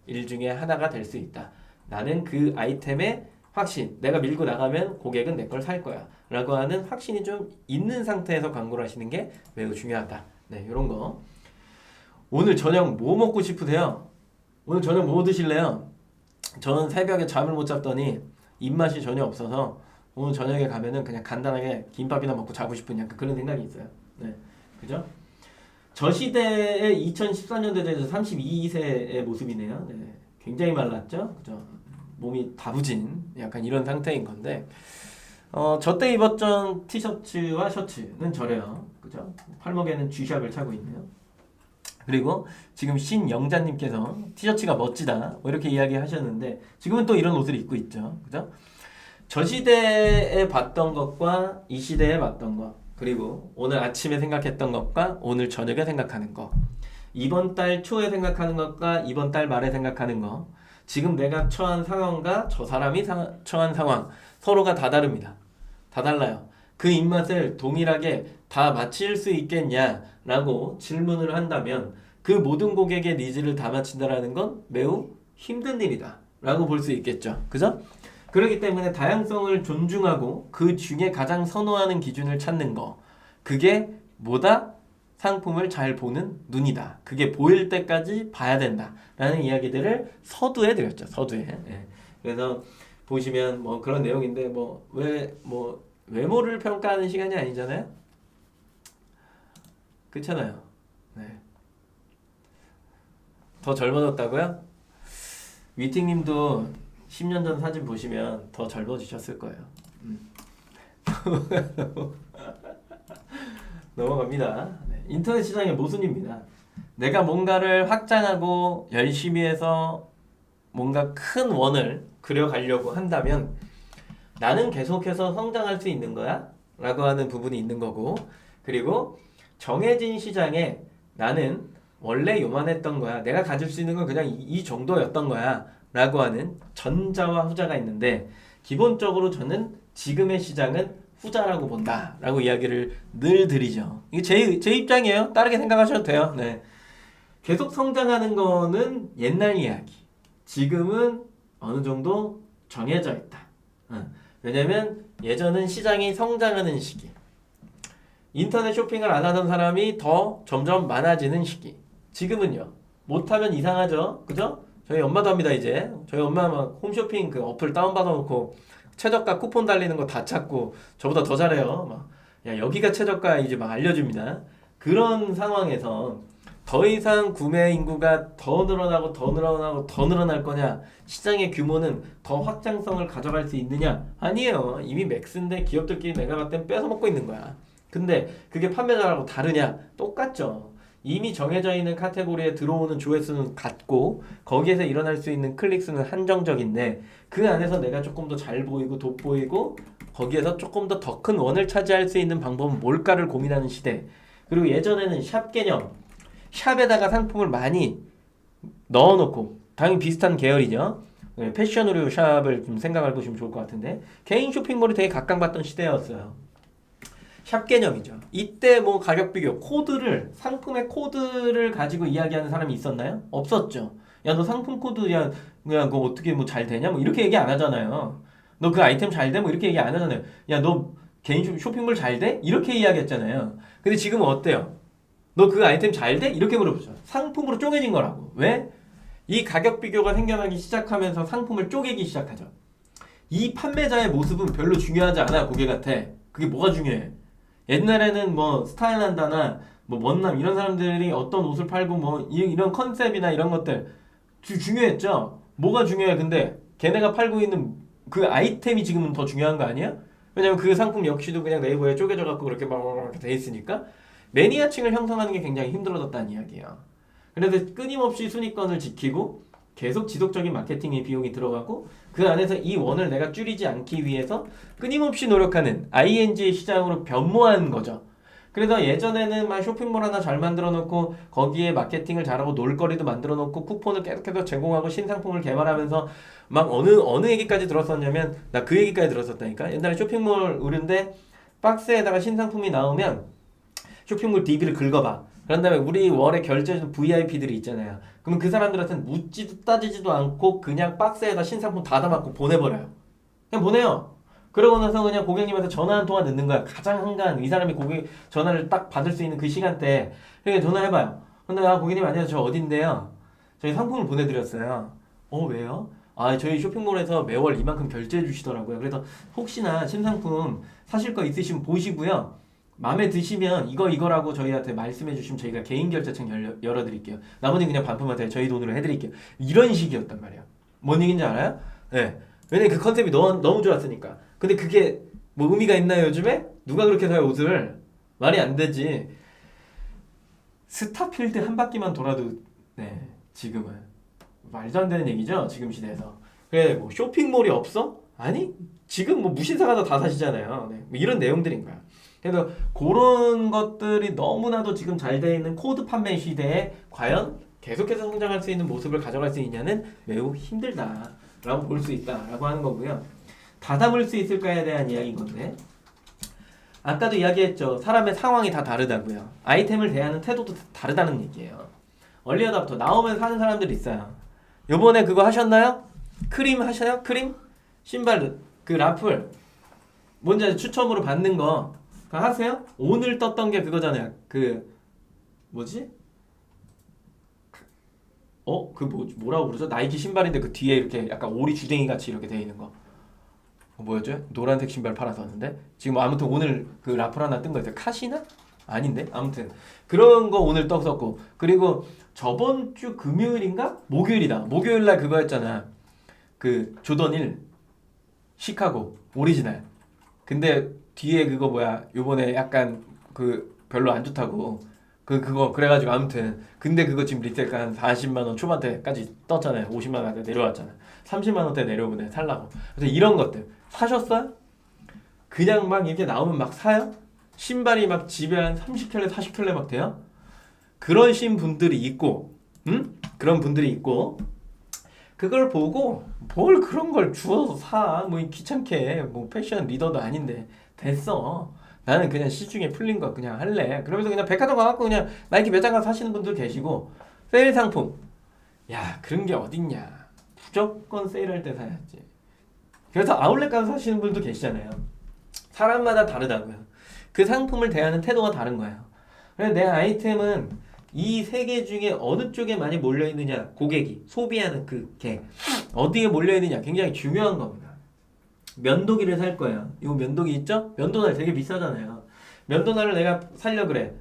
일 중에 하나가 될 수 있다. 나는 그 아이템의 확신, 내가 밀고 나가면 고객은 내 걸 살 거야 라고 하는 확신이 좀 있는 상태에서 광고를 하시는 게 매우 중요하다. 이런 거. 오늘 저녁 뭐 먹고 싶으세요? 오늘 저녁 뭐 드실래요? 저는 새벽에 잠을 못 잤더니 입맛이 전혀 없어서 오늘 저녁에 가면은 그냥 간단하게 김밥이나 먹고 자고 싶은 약간 그런 생각이 있어요. 그죠? 저 시대의 2014년도에 32세의 모습이네요. 굉장히 말랐죠? 그죠? 몸이 다부진 약간 이런 상태인 건데, 저 때 입었던 티셔츠와 셔츠는 저래요. 그죠? 팔목에는 G샵을 차고 있네요. 그리고 지금 신영자님께서 티셔츠가 멋지다 뭐 이렇게 이야기하셨는데, 지금은 또 이런 옷을 입고 있죠. 그죠? 저 시대에 봤던 것과 이 시대에 봤던 것, 그리고 오늘 아침에 생각했던 것과 오늘 저녁에 생각하는 것, 이번 달 초에 생각하는 것과 이번 달 말에 생각하는 것, 지금 내가 처한 상황과 저 사람이 처한 상황, 서로가 다 다릅니다. 다 달라요. 그 입맛을 동일하게 다 맞출 수 있겠냐라고 질문을 한다면 그 모든 고객의 니즈를 다 맞춘다라는 건 매우 힘든 일이다 라고 볼 수 있겠죠. 그죠? 그렇기 때문에 다양성을 존중하고 그 중에 가장 선호하는 기준을 찾는 거, 그게 뭐다? 상품을 잘 보는 눈이다. 그게 보일 때까지 봐야 된다 라는 이야기들을 서두에 드렸죠. 서두에. 그래서 보시면 뭐 그런 내용인데, 외모를 평가하는 시간이 아니잖아요. 그렇잖아요. 더 젊어졌다고요? 위팅님도 10년 전 사진 보시면 더 젊어지셨을 거예요. 넘어갑니다. 인터넷 시장의 모순입니다. 내가 뭔가를 확장하고 열심히 해서 뭔가 큰 원을 그려가려고 한다면 나는 계속해서 성장할 수 있는 거야? 라고 하는 부분이 있는 거고, 그리고 정해진 시장에 나는 원래 요만했던 거야, 내가 가질 수 있는 건 그냥 이 정도였던 거야 라고 하는 전자와 후자가 있는데, 기본적으로 저는 지금의 시장은 후자라고 본다 라고 이야기를 늘 드리죠. 이게 제 입장이에요. 다르게 생각하셔도 돼요. 계속 성장하는 거는 옛날 이야기, 지금은 어느 정도 정해져 있다. 왜냐면 예전은 시장이 성장하는 시기, 인터넷 쇼핑을 안 하던 사람이 더 점점 많아지는 시기. 지금은요, 못하면 이상하죠. 그죠? 저희 엄마도 합니다. 이제 저희 엄마 막 홈쇼핑 그 어플 다운받아 놓고 최저가 쿠폰 달리는 거 다 찾고 저보다 더 잘해요. 막, 야, 여기가 최저가 이제 막 알려줍니다. 그런 상황에서 더 이상 구매 인구가 더 늘어나고 더 늘어나고 더 늘어날 거냐, 시장의 규모는 더 확장성을 가져갈 수 있느냐? 아니에요. 이미 맥스인데 기업들끼리 내가 봤을 땐 뺏어먹고 있는 거야. 근데 그게 판매자라고 다르냐? 똑같죠. 이미 정해져 있는 카테고리에 들어오는 조회수는 같고 거기에서 일어날 수 있는 클릭수는 한정적인데, 그 안에서 내가 조금 더 잘 보이고 돋보이고 거기에서 조금 더 큰 원을 차지할 수 있는 방법은 뭘까를 고민하는 시대. 그리고 예전에는 샵 개념, 샵에다가 상품을 많이 넣어놓고, 당연히 비슷한 계열이죠. 패션 의류 샵을 좀 생각해 보시면 좋을 것 같은데, 개인 쇼핑몰이 되게 각광받던 시대였어요. 샵 개념이죠. 이때 뭐 가격 비교, 상품의 코드를 가지고 이야기하는 사람이 있었나요? 없었죠. 야, 너 상품 코드, 야, 그거 어떻게 뭐 잘 되냐? 뭐 이렇게 얘기 안 하잖아요. 너 그 아이템 잘 돼? 뭐 이렇게 얘기 안 하잖아요. 야, 너 개인 쇼핑몰 잘 돼? 이렇게 이야기했잖아요. 근데 지금은 어때요? 너 그 아이템 잘 돼? 이렇게 물어보죠. 상품으로 쪼개진 거라고. 왜? 이 가격 비교가 생겨나기 시작하면서 상품을 쪼개기 시작하죠. 이 판매자의 모습은 별로 중요하지 않아, 고객한테. 그게 뭐가 중요해? 옛날에는 뭐 스타일한다나 뭐 먼남 이런 사람들이 어떤 옷을 팔고 뭐 이런 컨셉이나 이런 것들 중요했죠. 뭐가 중요해? 근데 걔네가 팔고 있는 그 아이템이 지금은 더 중요한 거 아니야? 왜냐면 그 상품 역시도 그냥 네이버에 쪼개져 갖고 그렇게 막 돼 있으니까 매니아층을 형성하는 게 굉장히 힘들어졌다는 이야기예요. 그래서 끊임없이 순위권을 지키고 계속 지속적인 마케팅의 비용이 들어가고 그 안에서 이 원을 내가 줄이지 않기 위해서 끊임없이 노력하는 ING의 시장으로 변모한 거죠. 그래서 예전에는 막 쇼핑몰 하나 잘 만들어 놓고 거기에 마케팅을 잘하고 놀거리도 만들어 놓고 쿠폰을 계속해서 제공하고 신상품을 개발하면서 막 어느 얘기까지 들었었냐면 나 그 얘기까지 들었었다니까. 옛날에 쇼핑몰 의류인데 박스에다가 신상품이 나오면 쇼핑몰 DB를 긁어봐. 그런 다음에 우리 월에 결제해준 VIP들이 있잖아요. 그러면 그 사람들한테는 묻지도 따지지도 않고 그냥 박스에다 신상품 다 담아갖고 보내버려요. 그냥 보내요. 그러고 나서 그냥 고객님한테 전화 한 통화 넣는 거야. 가장 한가한 이 사람이 고객 전화를 딱 받을 수 있는 그 시간대에 그러니까 전화해봐요. 근데 고객님 안녕하세요. 저 어딘데요? 저희 상품을 보내드렸어요. 왜요? 저희 쇼핑몰에서 매월 이만큼 결제해 주시더라고요. 그래서 혹시나 신상품 사실 거 있으시면 보시고요. 마음에 드시면 이거라고 저희한테 말씀해 주시면 저희가 개인 결제창 열어드릴게요. 나머지는 그냥 반품하세요. 저희 돈으로 해드릴게요. 이런 식이었단 말이에요. 뭔 얘기인지 알아요? 네. 왜냐면 그 컨셉이 너무 좋았으니까. 근데 그게 뭐 의미가 있나요 요즘에? 누가 그렇게 사요 옷을? 말이 안 되지. 스타필드 한 바퀴만 돌아도 네 지금은 말도 안 되는 얘기죠 지금 시대에서. 그래 뭐 쇼핑몰이 없어? 아니 지금 뭐 무신사가 다 사시잖아요. 네, 뭐 이런 내용들인 거야. 그래서 그런 것들이 너무나도 지금 잘 돼 있는 코드 판매 시대에 과연 계속해서 성장할 수 있는 모습을 가져갈 수 있냐는 매우 힘들다라고 볼 수 있다라고 하는 거고요. 다 담을 수 있을까에 대한 이야기인 건데 아까도 이야기했죠. 사람의 상황이 다 다르다고요. 아이템을 대하는 태도도 다르다는 얘기예요. 얼리어답터 나오면 사는 사람들이 있어요. 요번에 그거 하셨나요? 크림 하셔요? 크림? 신발 그 라플 뭔지 추첨으로 받는 거 그거 하세요? 오늘 떴던 게 그거잖아요. 그 뭐지? 뭐라고 그러죠? 나이키 신발인데 그 뒤에 이렇게 약간 오리 주댕이 같이 이렇게 돼 있는 거. 뭐였죠? 노란색 신발 팔았었는데 지금 아무튼 오늘 그 라플 하나 뜬 거 있어요. 카시나? 아닌데? 아무튼 그런 거 오늘 떴었고 그리고 저번 주 금요일인가? 목요일이다. 목요일날 그거 했잖아. 그 조던 1 시카고 오리지널. 근데 뒤에 그거 뭐야? 요번에 약간 그 별로 안 좋다고 그거 그래가지고 아무튼 근데 그거 지금 리테일가 한 40만 원 초반대까지 떴잖아요. 50만 원대 내려왔잖아. 30만 원대 내려오면 살라고. 그래서 이런 것들 사셨어요? 그냥 막 이렇게 나오면 막 사요? 신발이 막 집에 한 30켤레 40켤레 막 돼요? 그러신 분들이 있고 그런 분들이 있고 그걸 보고 뭘 그런 걸 주워서 사. 뭐 귀찮게 뭐 패션 리더도 아닌데 됐어. 나는 그냥 시중에 풀린 거 그냥 할래. 그러면서 그냥 백화점 가갖고 그냥 나이키 매장 가서 사시는 분들 계시고 세일 상품. 야 그런 게 어딨냐. 무조건 세일할 때 사야지. 그래서 아울렛 가서 사시는 분도 계시잖아요. 사람마다 다르다고요. 그 상품을 대하는 태도가 다른 거예요. 그래서 내 아이템은 이 세 개 중에 어느 쪽에 많이 몰려있느냐. 고객이 소비하는 그게 어디에 몰려있느냐 굉장히 중요한 겁니다. 면도기를 살 거예요. 이거 면도기 있죠? 면도날 되게 비싸잖아요. 면도날을 내가 살려 그래.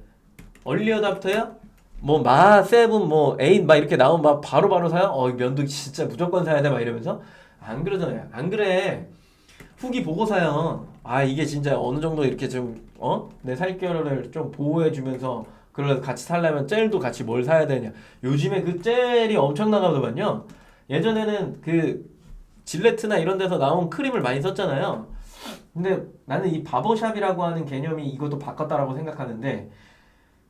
얼리어답터야? 뭐 세븐 뭐 에잇 막 이렇게 나오면 막 바로바로 사요? 면도기 진짜 무조건 사야 돼 막 이러면서 안 그러잖아요. 안 그래. 후기 보고 사요. 이게 진짜 어느 정도 이렇게 좀 내 살결을 좀 보호해 주면서 그래서 같이 살려면 젤도 같이 뭘 사야 되냐. 요즘에 그 젤이 엄청 나가더만요. 예전에는 그 질레트나 이런 데서 나온 크림을 많이 썼잖아요. 근데 나는 이 바버샵이라고 하는 개념이 이것도 바꿨다라고 생각하는데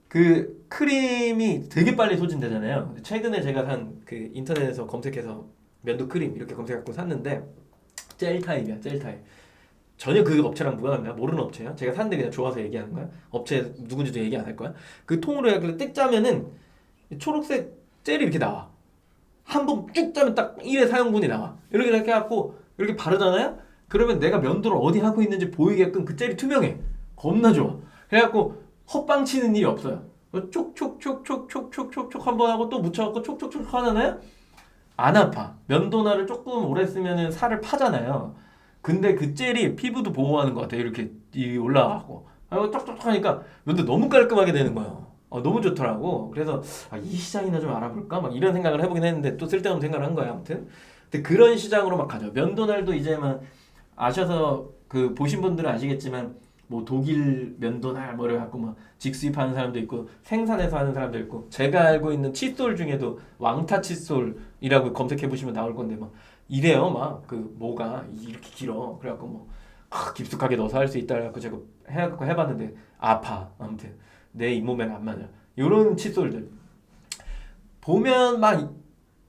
그 크림이 되게 빨리 소진되잖아요. 최근에 제가 산 그 인터넷에서 검색해서 면도 크림 이렇게 검색하고 샀는데 젤 타입이야. 젤 타입. 전혀 그 업체랑 무관합니다. 모르는 업체야. 제가 샀는데 그냥 좋아서 얘기하는 거야. 업체 누군지도 얘기 안 할 거야. 그 통으로 해서 띡 짜면은 초록색 젤이 이렇게 나와. 한 번 쭉 짜면 딱 1회 사용분이 나와. 이렇게 해갖고 이렇게 바르잖아요? 그러면 내가 면도를 어디 하고 있는지 보이게끔 그 젤이 투명해. 겁나 좋아. 그래갖고 헛방 치는 일이 없어요. 촉촉촉촉촉촉촉촉 한 번 하고 또 묻혀갖고 촉촉촉 하잖아요? 안 아파. 면도날을 조금 오래 쓰면은 살을 파잖아요. 근데 그 젤이 피부도 보호하는 것 같아. 이렇게 올라가고. 그리고 촉촉촉 하니까 면도 너무 깔끔하게 되는 거예요. 너무 좋더라고. 그래서 이 시장이나 좀 알아볼까? 막 이런 생각을 해보긴 했는데 또 쓸데없는 생각을 한 거야. 아무튼. 근데 그런 시장으로 막 가죠. 면도날도 이제 막 아셔서 그 보신 분들은 아시겠지만 뭐 독일 면도날 뭐를 갖고 뭐 직수입하는 사람도 있고 생산해서 하는 사람도 있고 제가 알고 있는 칫솔 중에도 왕타 칫솔이라고 검색해 보시면 나올 건데 막 이래요 막 그 뭐가 이렇게 길어 그래갖고 뭐 깊숙하게 넣어서 할 수 있다 그래갖고 제가 해갖고 해봤는데 아파 아무튼 내 잇몸에는 안 맞아 요런 칫솔들 보면 막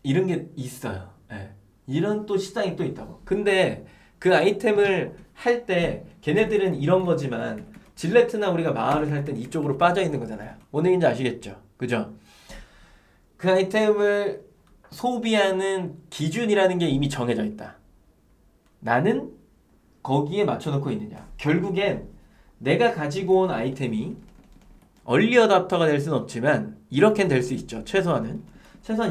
이런 게 있어요. 예. 이런 또 시장이 또 있다고. 근데 그 아이템을 할 때 걔네들은 이런 거지만 질레트나 우리가 마을을 살 땐 이쪽으로 빠져 있는 거잖아요. 뭔 얘기인지 아시겠죠? 그죠? 그 아이템을 소비하는 기준이라는 게 이미 정해져 있다. 나는 거기에 맞춰놓고 있느냐. 결국엔 내가 가지고 온 아이템이 얼리 어답터가 될 수는 없지만 이렇게는 될 수 있죠. 최소한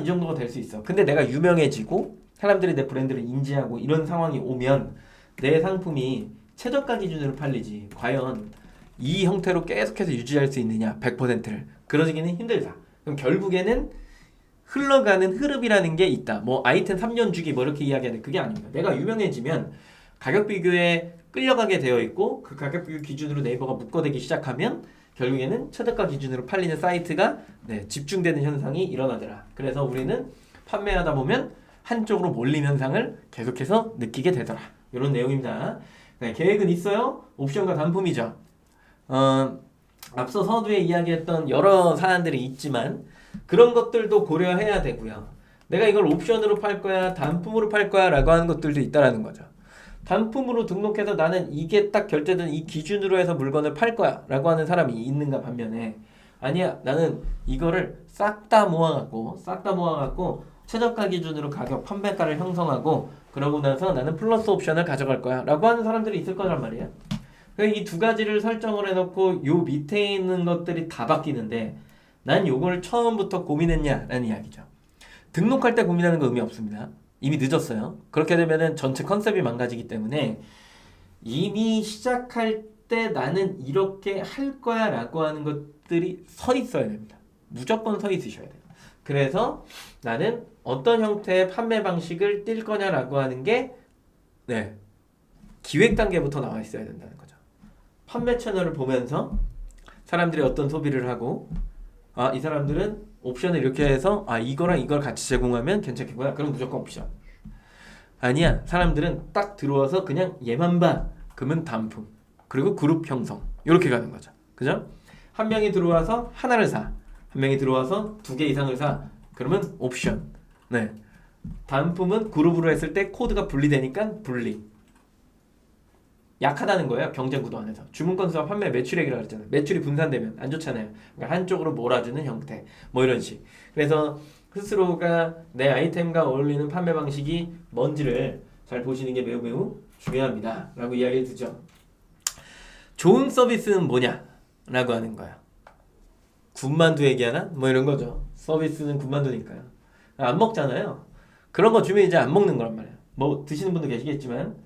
이 정도가 될 수 있어. 근데 내가 유명해지고 사람들이 내 브랜드를 인지하고 이런 상황이 오면 내 상품이 최저가 기준으로 팔리지 과연 이 형태로 계속해서 유지할 수 있느냐 100%를 그러기는 힘들다. 그럼 결국에는 흘러가는 흐름이라는 게 있다. 뭐 아이템 3년 주기 뭐 이렇게 이야기하는 그게 아닙니다. 내가 유명해지면 가격 비교에 끌려가게 되어 있고 그 가격 비교 기준으로 네이버가 묶어대기 시작하면 결국에는 최저가 기준으로 팔리는 사이트가 집중되는 현상이 일어나더라. 그래서 우리는 판매하다 보면 한쪽으로 몰림 현상을 계속해서 느끼게 되더라. 이런 내용입니다. 네, 계획은 있어요. 옵션과 단품이죠. 앞서 서두에 이야기했던 여러 사안들이 있지만 그런 것들도 고려해야 되고요. 내가 이걸 옵션으로 팔 거야, 단품으로 팔 거야 라고 하는 것들도 있다라는 거죠. 단품으로 등록해서 나는 이게 딱 결제된 이 기준으로 해서 물건을 팔 거야 라고 하는 사람이 있는가 반면에 아니야 나는 이거를 싹 다 모아갖고 최저가 기준으로 가격 판매가를 형성하고 그러고 나서 나는 플러스 옵션을 가져갈 거야 라고 하는 사람들이 있을 거란 말이야. 이 두 가지를 설정을 해놓고 요 밑에 있는 것들이 다 바뀌는데 난 요걸 처음부터 고민했냐라는 이야기죠. 등록할 때 고민하는 거 의미 없습니다. 이미 늦었어요. 그렇게 되면은 전체 컨셉이 망가지기 때문에 이미 시작할 때 나는 이렇게 할 거야 라고 하는 것들이 서 있어야 됩니다. 무조건 서 있으셔야 돼요. 그래서 나는 어떤 형태의 판매 방식을 띌 거냐라고 하는 게 기획 단계부터 나와 있어야 된다는 거죠. 판매 채널을 보면서 사람들이 어떤 소비를 하고 이 사람들은 옵션을 이렇게 해서 이거랑 이걸 같이 제공하면 괜찮겠구나. 그럼 무조건 옵션. 아니야. 사람들은 딱 들어와서 그냥 얘만 봐. 그러면 단품. 그리고 그룹 형성. 이렇게 가는 거죠. 그죠? 한 명이 들어와서 하나를 사. 한 명이 들어와서 2개 이상을 사. 그러면 옵션. 단품은 그룹으로 했을 때 코드가 분리되니까 분리. 약하다는 거예요. 경쟁 구도 안에서. 주문 건수와 판매 매출액이라고 그랬잖아요. 매출이 분산되면 안 좋잖아요. 그러니까 한쪽으로 몰아주는 형태. 뭐 이런 식. 그래서 스스로가 내 아이템과 어울리는 판매 방식이 뭔지를 잘 보시는 게 매우 중요합니다. 라고 이야기를 드죠. 좋은 서비스는 뭐냐? 라고 하는 거야. 군만두 얘기하나? 뭐 이런 거죠. 서비스는 군만두니까요. 안 먹잖아요. 그런 거 주면 이제 안 먹는 거란 말이에요. 뭐 드시는 분도 계시겠지만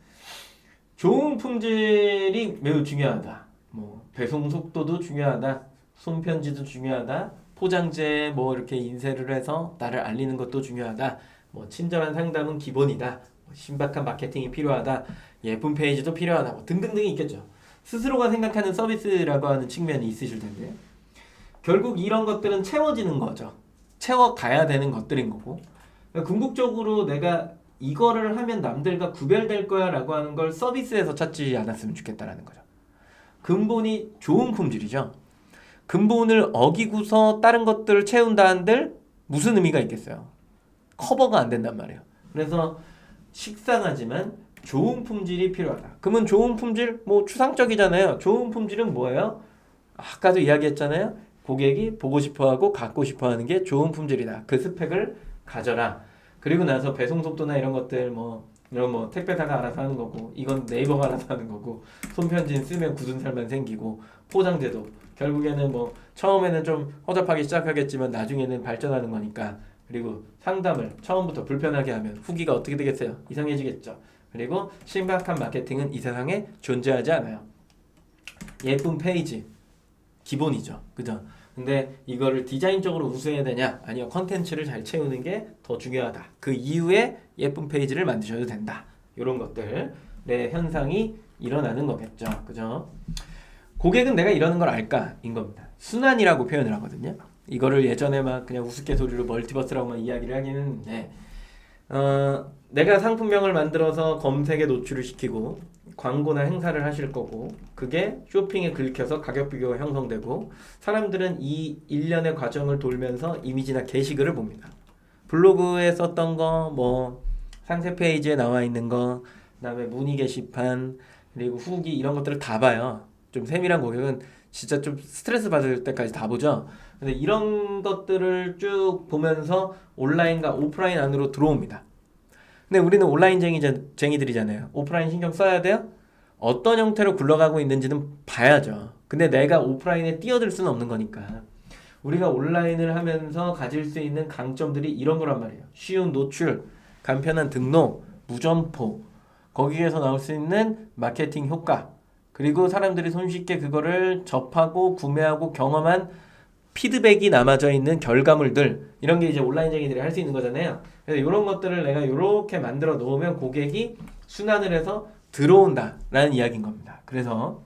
좋은 품질이 매우 중요하다. 뭐 배송 속도도 중요하다. 손편지도 중요하다. 포장재에 뭐 이렇게 인쇄를 해서 나를 알리는 것도 중요하다. 뭐 친절한 상담은 기본이다. 뭐 신박한 마케팅이 필요하다. 예쁜 페이지도 필요하다. 뭐 등등등이 있겠죠. 스스로가 생각하는 서비스라고 하는 측면이 있으실 텐데 결국 이런 것들은 채워지는 거죠. 채워가야 되는 것들인 거고 그러니까 궁극적으로 내가 이거를 하면 남들과 구별될 거야 라고 하는 걸 서비스에서 찾지 않았으면 좋겠다라는 거죠. 근본이 좋은 품질이죠. 근본을 어기고서 다른 것들을 채운다 한들 무슨 의미가 있겠어요? 커버가 안 된단 말이에요. 그래서 식상하지만 좋은 품질이 필요하다. 그러면 좋은 품질 뭐 추상적이잖아요. 좋은 품질은 뭐예요? 아까도 이야기했잖아요. 고객이 보고 싶어하고 갖고 싶어하는 게 좋은 품질이다. 그 스펙을 가져라. 그리고 나서 배송 속도나 이런 것들 이런 택배사가 알아서 하는 거고 이건 네이버가 알아서 하는 거고 손편지는 쓰면 굳은 살만 생기고 포장재도 결국에는 처음에는 좀 허접하게 시작하겠지만 나중에는 발전하는 거니까 그리고 상담을 처음부터 불편하게 하면 후기가 어떻게 되겠어요? 이상해지겠죠. 그리고 신박한 마케팅은 이 세상에 존재하지 않아요. 예쁜 페이지 기본이죠. 그죠? 근데 이거를 디자인적으로 우수해야 되냐? 아니요. 컨텐츠를 잘 채우는 게 더 중요하다. 그 이후에 예쁜 페이지를 만드셔도 된다. 이런 것들의 현상이 일어나는 거겠죠. 그죠? 고객은 내가 이러는 걸 알까인 겁니다. 순환이라고 표현을 하거든요. 이거를 예전에 막 그냥 우스갯소리로 멀티버스라고만 이야기를 하기는 했는데 내가 상품명을 만들어서 검색에 노출을 시키고 광고나 행사를 하실 거고 그게 쇼핑에 긁혀서 가격 비교가 형성되고 사람들은 이 일련의 과정을 돌면서 이미지나 게시글을 봅니다. 블로그에 썼던 거, 뭐 상세 페이지에 나와 있는 거, 그다음에 문의 게시판, 그리고 후기 이런 것들을 다 봐요. 좀 세밀한 고객은 진짜 좀 스트레스 받을 때까지 다 보죠. 근데 이런 것들을 쭉 보면서 온라인과 오프라인 안으로 들어옵니다. 근데 우리는 온라인 쟁이들이잖아요. 오프라인 신경 써야 돼요? 어떤 형태로 굴러가고 있는지는 봐야죠. 근데 내가 오프라인에 뛰어들 수는 없는 거니까. 우리가 온라인을 하면서 가질 수 있는 강점들이 이런 거란 말이에요. 쉬운 노출, 간편한 등록, 무점포, 거기에서 나올 수 있는 마케팅 효과, 그리고 사람들이 손쉽게 그거를 접하고 구매하고 경험한 피드백이 남아져 있는 결과물들, 이런 게 이제 온라인쟁이들이 할 수 있는 거잖아요. 그래서 이런 것들을 내가 이렇게 만들어 놓으면 고객이 순환을 해서 들어온다라는 이야기인 겁니다. 그래서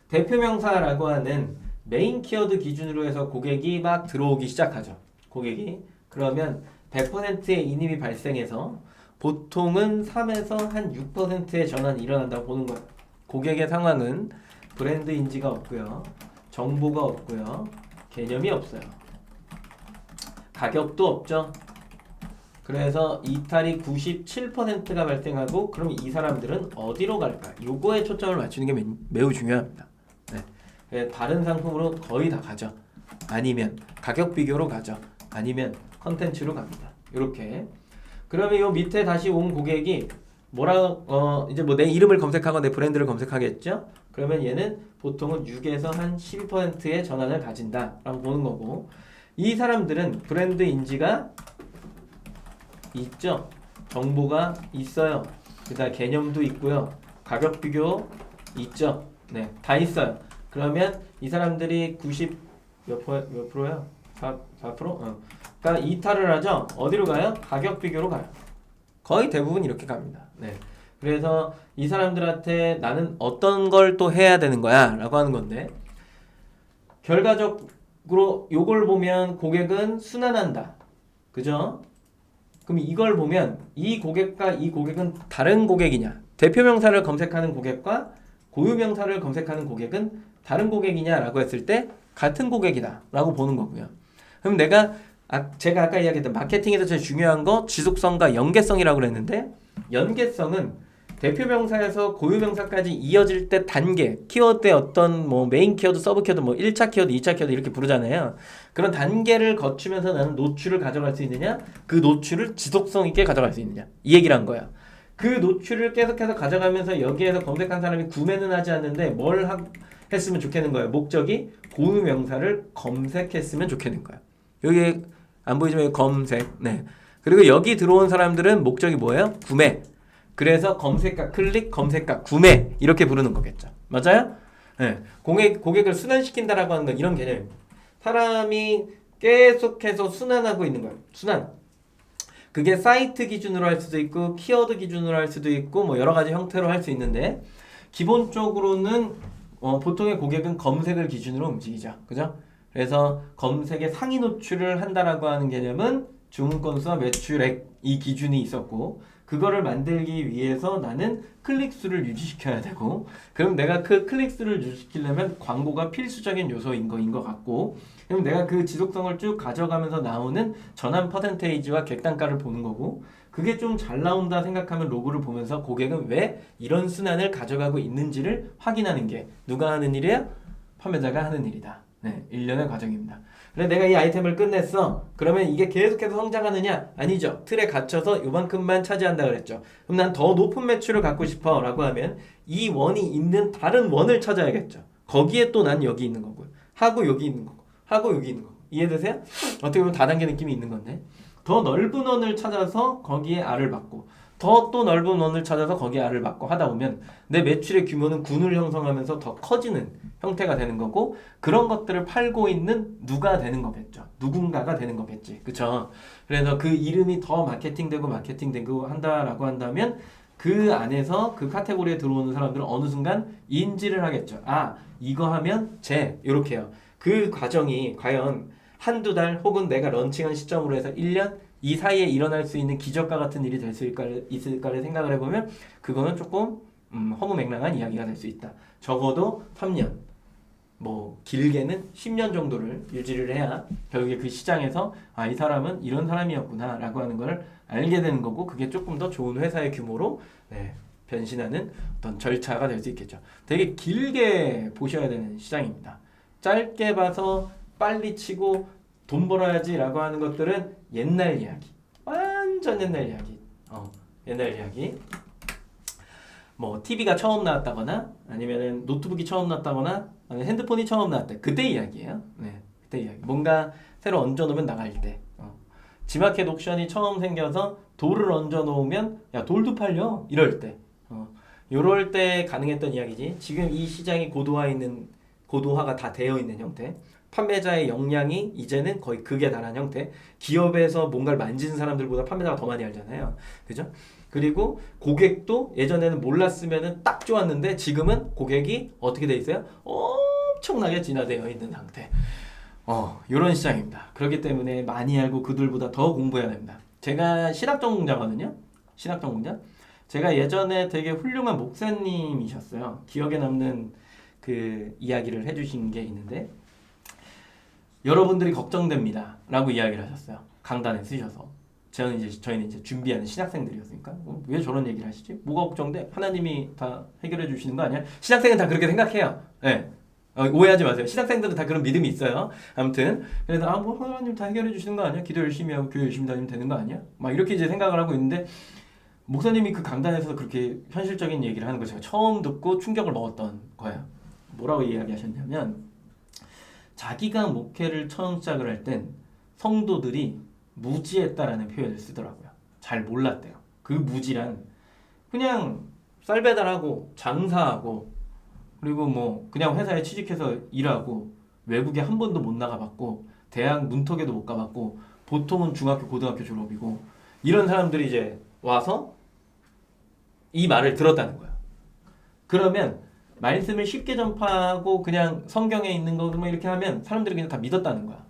대표명사라고 하는 메인 키워드 기준으로 해서 고객이 막 들어오기 시작하죠. 고객이 그러면 100%의 인입이 발생해서 보통은 3에서 한 6%의 전환이 일어난다고 보는 거예요. 고객의 상황은 브랜드 인지가 없고요. 정보가 없고요. 개념이 없어요. 가격도 없죠. 그래서 이탈이 97%가 발생하고 그럼 이 사람들은 어디로 갈까? 요거에 초점을 맞추는 게 매우 중요합니다. 네. 다른 상품으로 거의 다 가죠. 아니면 가격 비교로 가죠. 아니면 컨텐츠로 갑니다. 이렇게. 그러면 요 밑에 다시 온 고객이 이제 뭐 내 이름을 검색하고 내 브랜드를 검색하겠죠? 그러면 얘는 보통은 6에서 한 12%의 전환을 가진다라고 보는 거고, 이 사람들은 브랜드 인지가 있죠. 정보가 있어요. 그다음 개념도 있고요. 가격 비교 있죠. 네, 다 있어요. 그러면 이 사람들이 몇 프로야? 4%? 그러니까 이탈을 하죠. 어디로 가요? 가격 비교로 가요. 거의 대부분 이렇게 갑니다. 네. 그래서 이 사람들한테 나는 어떤 걸 또 해야 되는 거야 라고 하는 건데, 결과적으로 요걸 보면 고객은 순환한다. 그죠? 그럼 이걸 보면 이 고객과 이 고객은 다른 고객이냐, 대표명사를 검색하는 고객과 고유명사를 검색하는 고객은 다른 고객이냐라고 했을 때 같은 고객이다 라고 보는 거고요. 그럼 제가 아까 이야기했던 마케팅에서 제일 중요한 거 지속성과 연계성이라고 그랬는데, 연계성은 대표명사에서 고유명사까지 이어질 때 단계, 키워드의 어떤 뭐 메인 키워드, 서브 키워드, 뭐 1차 키워드, 2차 키워드 이렇게 부르잖아요. 그런 단계를 거치면서 나는 노출을 가져갈 수 있느냐, 그 노출을 지속성 있게 가져갈 수 있느냐, 이 얘기를 한 거야. 그 노출을 계속해서 가져가면서 여기에서 검색한 사람이 구매는 하지 않는데 뭘 했으면 좋겠는 거예요. 목적이 고유명사를 검색했으면 좋겠는 거야. 여기 안 보이지만 검색. 네. 그리고 여기 들어온 사람들은 목적이 뭐예요? 구매. 그래서 검색과 클릭, 검색과 구매 이렇게 부르는 거겠죠. 맞아요? 네. 고객을 순환시킨다라고 하는 건 이런 개념입니다. 사람이 계속해서 순환하고 있는 거예요. 순환. 그게 사이트 기준으로 할 수도 있고 키워드 기준으로 할 수도 있고 뭐 여러 가지 형태로 할 수 있는데, 기본적으로는 보통의 고객은 검색을 기준으로 움직이죠. 그죠? 그래서 검색에 상위 노출을 한다라고 하는 개념은 주문 건수와 매출액 이 기준이 있었고, 그거를 만들기 위해서 나는 클릭수를 유지시켜야 되고, 그럼 내가 그 클릭수를 유지시키려면 광고가 필수적인 요소인 것 같고, 그럼 내가 그 지속성을 쭉 가져가면서 나오는 전환 퍼센테이지와 객단가를 보는 거고, 그게 좀 잘 나온다 생각하면 로그를 보면서 고객은 왜 이런 순환을 가져가고 있는지를 확인하는 게 누가 하는 일이에요? 판매자가 하는 일이다. 네, 일련의 과정입니다. 그래, 내가 이 아이템을 끝냈어. 그러면 이게 계속해서 성장하느냐? 아니죠. 틀에 갇혀서 요만큼만 차지한다 그랬죠. 그럼 난 더 높은 매출을 갖고 싶어 라고 하면 이 원이 있는 다른 원을 찾아야겠죠. 거기에 또 난 여기 있는 거고요. 하고 여기 있는 거고. 하고 여기 있는 거고. 이해되세요? 어떻게 보면 다단계 느낌이 있는 건데, 더 넓은 원을 찾아서 거기에 R을 받고, 더 또 넓은 원을 찾아서 거기에 R을 받고 하다 보면 내 매출의 규모는 군을 형성하면서 더 커지는 형태가 되는 거고, 그런 것들을 팔고 있는 누가 되는 거겠죠. 누군가가 되는 거겠지. 그쵸? 그래서 그 이름이 더 마케팅되고 한다라고 한다면 그 안에서 그 카테고리에 들어오는 사람들은 어느 순간 인지를 하겠죠. 아, 이거 하면 이렇게 해요. 그 과정이 과연 한두 달 혹은 내가 런칭한 시점으로 해서 1년 이 사이에 일어날 수 있는 기적과 같은 일이 될 수 있을까를 생각을 해보면 그거는 조금 허무맹랑한 이야기가 될 수 있다. 적어도 3년, 뭐 길게는 10년 정도를 유지를 해야 결국에 그 시장에서 아, 이 사람은 이런 사람이었구나 라고 하는 걸 알게 되는 거고, 그게 조금 더 좋은 회사의 규모로 변신하는 어떤 절차가 될 수 있겠죠. 되게 길게 보셔야 되는 시장입니다. 짧게 봐서 빨리 치고 돈 벌어야지라고 하는 것들은 옛날 이야기, 완전 옛날 이야기. 옛날 이야기. 뭐 TV가 처음 나왔다거나 아니면은 노트북이 처음 나왔다거나 아니면 핸드폰이 처음 나왔다, 그때 이야기예요. 네, 그때 이야기. 뭔가 새로 얹어 놓으면 나갈 때. 지마켓 옥션이 처음 생겨서 돌을 얹어 놓으면 야, 돌도 팔려 이럴 때. 요럴 때 가능했던 이야기지. 지금 이 시장이 고도화가 다 되어 있는 형태. 판매자의 역량이 이제는 거의 극에 달한 형태. 기업에서 뭔가를 만지는 사람들보다 판매자가 더 많이 알잖아요. 그죠? 그리고 고객도 예전에는 몰랐으면은 딱 좋았는데 지금은 고객이 어떻게 돼 있어요? 엄청나게 진화되어 있는 상태. 요런 시장입니다. 그렇기 때문에 많이 알고 그들보다 더 공부해야 됩니다. 제가 신학 전공자거든요. 신학 전공자. 제가 예전에 되게 훌륭한 목사님이셨어요. 기억에 남는 그 이야기를 해주신 게 있는데, 여러분들이 걱정됩니다 라고 이야기를 하셨어요. 강단에 쓰셔서. 저희는 이제 준비하는 신학생들이었으니까 왜 저런 얘기를 하시지? 뭐가 걱정돼? 하나님이 다 해결해 주시는 거 아니야? 신학생은 다 그렇게 생각해요. 네. 오해하지 마세요. 신학생들은 다 그런 믿음이 있어요. 아무튼 그래서 뭐 하나님 다 해결해 주시는 거 아니야? 기도 열심히 하고 교회 열심히 다니면 되는 거 아니야? 막 이렇게 이제 생각을 하고 있는데, 목사님이 그 강단에서 그렇게 현실적인 얘기를 하는 거 제가 처음 듣고 충격을 먹었던 거예요. 뭐라고 이야기하셨냐면, 자기가 목회를 처음 시작을 할 땐 성도들이 무지했다라는 표현을 쓰더라고요. 잘 몰랐대요. 그 무지란 그냥 쌀 배달하고 장사하고 그리고 뭐 그냥 회사에 취직해서 일하고 외국에 한 번도 못 나가봤고 대학 문턱에도 못 가봤고 보통은 중학교 고등학교 졸업이고 이런 사람들이 이제 와서 이 말을 들었다는 거예요. 그러면 말씀을 쉽게 전파하고 그냥 성경에 있는 거뭐 이렇게 하면 사람들이 그냥 다 믿었다는 거야.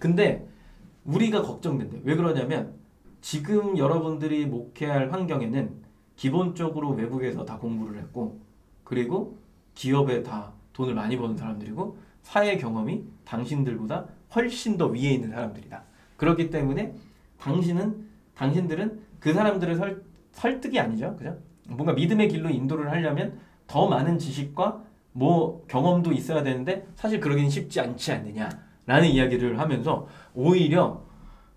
근데 우리가 걱정된대. 왜 그러냐면 지금 여러분들이 목회할 환경에는 기본적으로 외국에서 다 공부를 했고, 그리고 기업에 다 돈을 많이 버는 사람들이고, 사회 경험이 당신들보다 훨씬 더 위에 있는 사람들이다. 그렇기 때문에 당신들은 그 사람들을 설득이 아니죠. 그죠? 뭔가 믿음의 길로 인도를 하려면 더 많은 지식과 뭐 경험도 있어야 되는데 사실 그러기는 쉽지 않지 않느냐라는 이야기를 하면서, 오히려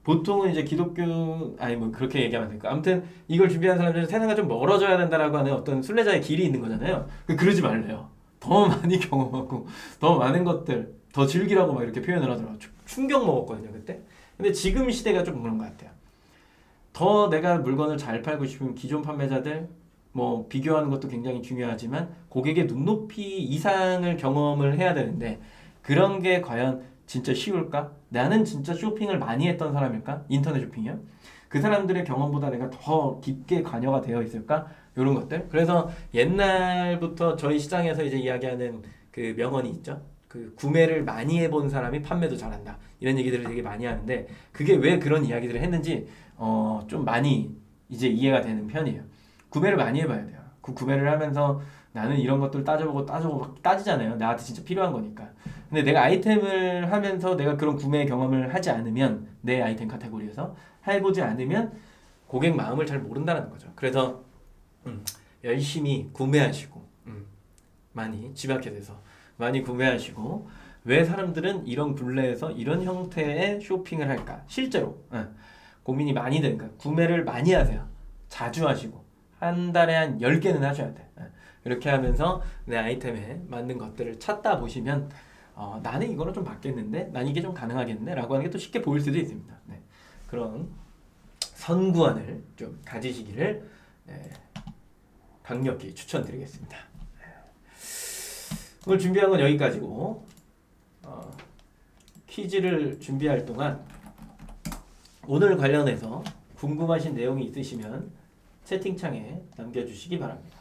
보통은 이제 기독교 아니 뭐 그렇게 얘기하면 될까, 아무튼 이걸 준비하는 사람들은 세상과 좀 멀어져야 된다라고 하는 어떤 순례자의 길이 있는 거잖아요. 그러지 말래요. 더 많이 경험하고 더 많은 것들 더 즐기라고 막 이렇게 표현을 하더라고요. 충격 먹었거든요 그때. 근데 지금 시대가 좀 그런 것 같아요. 더 내가 물건을 잘 팔고 싶으면 기존 판매자들 뭐 비교하는 것도 굉장히 중요하지만 고객의 눈높이 이상을 경험을 해야 되는데, 그런 게 과연 진짜 쉬울까? 나는 진짜 쇼핑을 많이 했던 사람일까? 인터넷 쇼핑이요? 그 사람들의 경험보다 내가 더 깊게 관여가 되어 있을까? 이런 것들. 그래서 옛날부터 저희 시장에서 이제 이야기하는 그 명언이 있죠. 그 구매를 많이 해본 사람이 판매도 잘한다. 이런 얘기들을 되게 많이 하는데, 그게 왜 그런 이야기들을 했는지 좀 많이 이제 이해가 되는 편이에요. 구매를 많이 해봐야 돼요. 그 구매를 하면서 나는 이런 것들 따져보고 막 따지잖아요. 나한테 진짜 필요한 거니까. 근데 내가 아이템을 하면서 내가 그런 구매 경험을 하지 않으면, 내 아이템 카테고리에서 해보지 않으면 고객 마음을 잘 모른다는 거죠. 그래서 열심히 구매하시고 많이 지마켓에서 많이 구매하시고, 왜 사람들은 이런 굴레에서 이런 형태의 쇼핑을 할까? 실제로 고민이 많이 되니까 구매를 많이 하세요. 자주 하시고 한 달에 한 10개는 하셔야 돼. 이렇게 하면서 내 아이템에 맞는 것들을 찾다 보시면 나는 이거는 좀 받겠는데, 난 이게 좀 가능하겠네 라고 하는 게 또 쉽게 보일 수도 있습니다. 네. 그런 선구안을 좀 가지시기를 강력히 추천드리겠습니다. 오늘 준비한 건 여기까지고, 퀴즈를 준비할 동안 오늘 관련해서 궁금하신 내용이 있으시면 채팅창에 남겨주시기 바랍니다.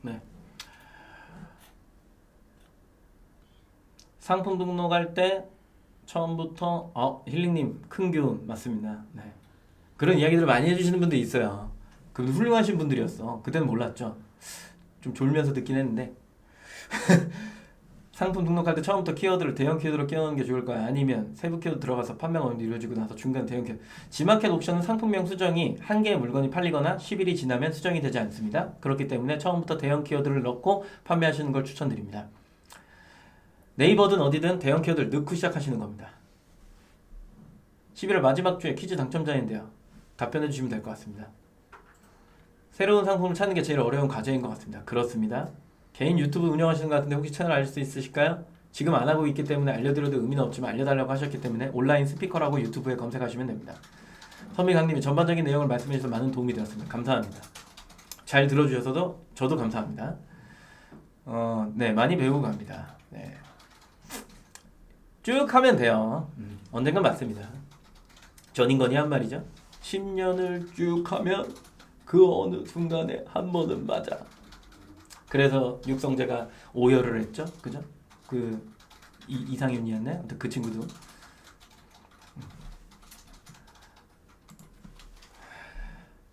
네. 상품 등록할 때 처음부터 힐링님 큰 교훈 맞습니다. 네. 그런 이야기들을 많이 해주시는 분도 있어요. 그 훌륭하신 분들이었어. 그때는 몰랐죠. 좀 졸면서 듣긴 했는데 상품 등록할 때 처음부터 키워드를 대형 키워드로 끼워넣는 게 좋을까요? 아니면 세부 키워드 들어가서 판매가 어느 정도 이루어지고 나서 중간 대형 키워드. G마켓 옥션은 상품명 수정이 한 개의 물건이 팔리거나 10일이 지나면 수정이 되지 않습니다. 그렇기 때문에 처음부터 대형 키워드를 넣고 판매하시는 걸 추천드립니다. 네이버든 어디든 대형 키워드를 넣고 시작하시는 겁니다. 11월 마지막 주에 퀴즈 당첨자인데요. 답변해 주시면 될 것 같습니다. 새로운 상품을 찾는 게 제일 어려운 과제인 것 같습니다. 그렇습니다. 개인 유튜브 운영하시는 것 같은데 혹시 채널 알릴 수 있으실까요? 지금 안 하고 있기 때문에 알려드려도 의미는 없지만 알려달라고 하셨기 때문에 온라인 스피커라고 유튜브에 검색하시면 됩니다. 선미강님이 전반적인 내용을 말씀해 주셔서 많은 도움이 되었습니다. 감사합니다. 잘 들어주셔서도 저도 감사합니다. 네, 많이 배우고 갑니다. 네. 쭉 하면 돼요. 언젠간 맞습니다. 전인건이 한 말이죠. 10년을 쭉 하면 그 어느 순간에 한 번은 맞아. 그래서 육성재가 오열을 했죠, 그죠? 그 이상윤이었네. 아무튼 그 친구도.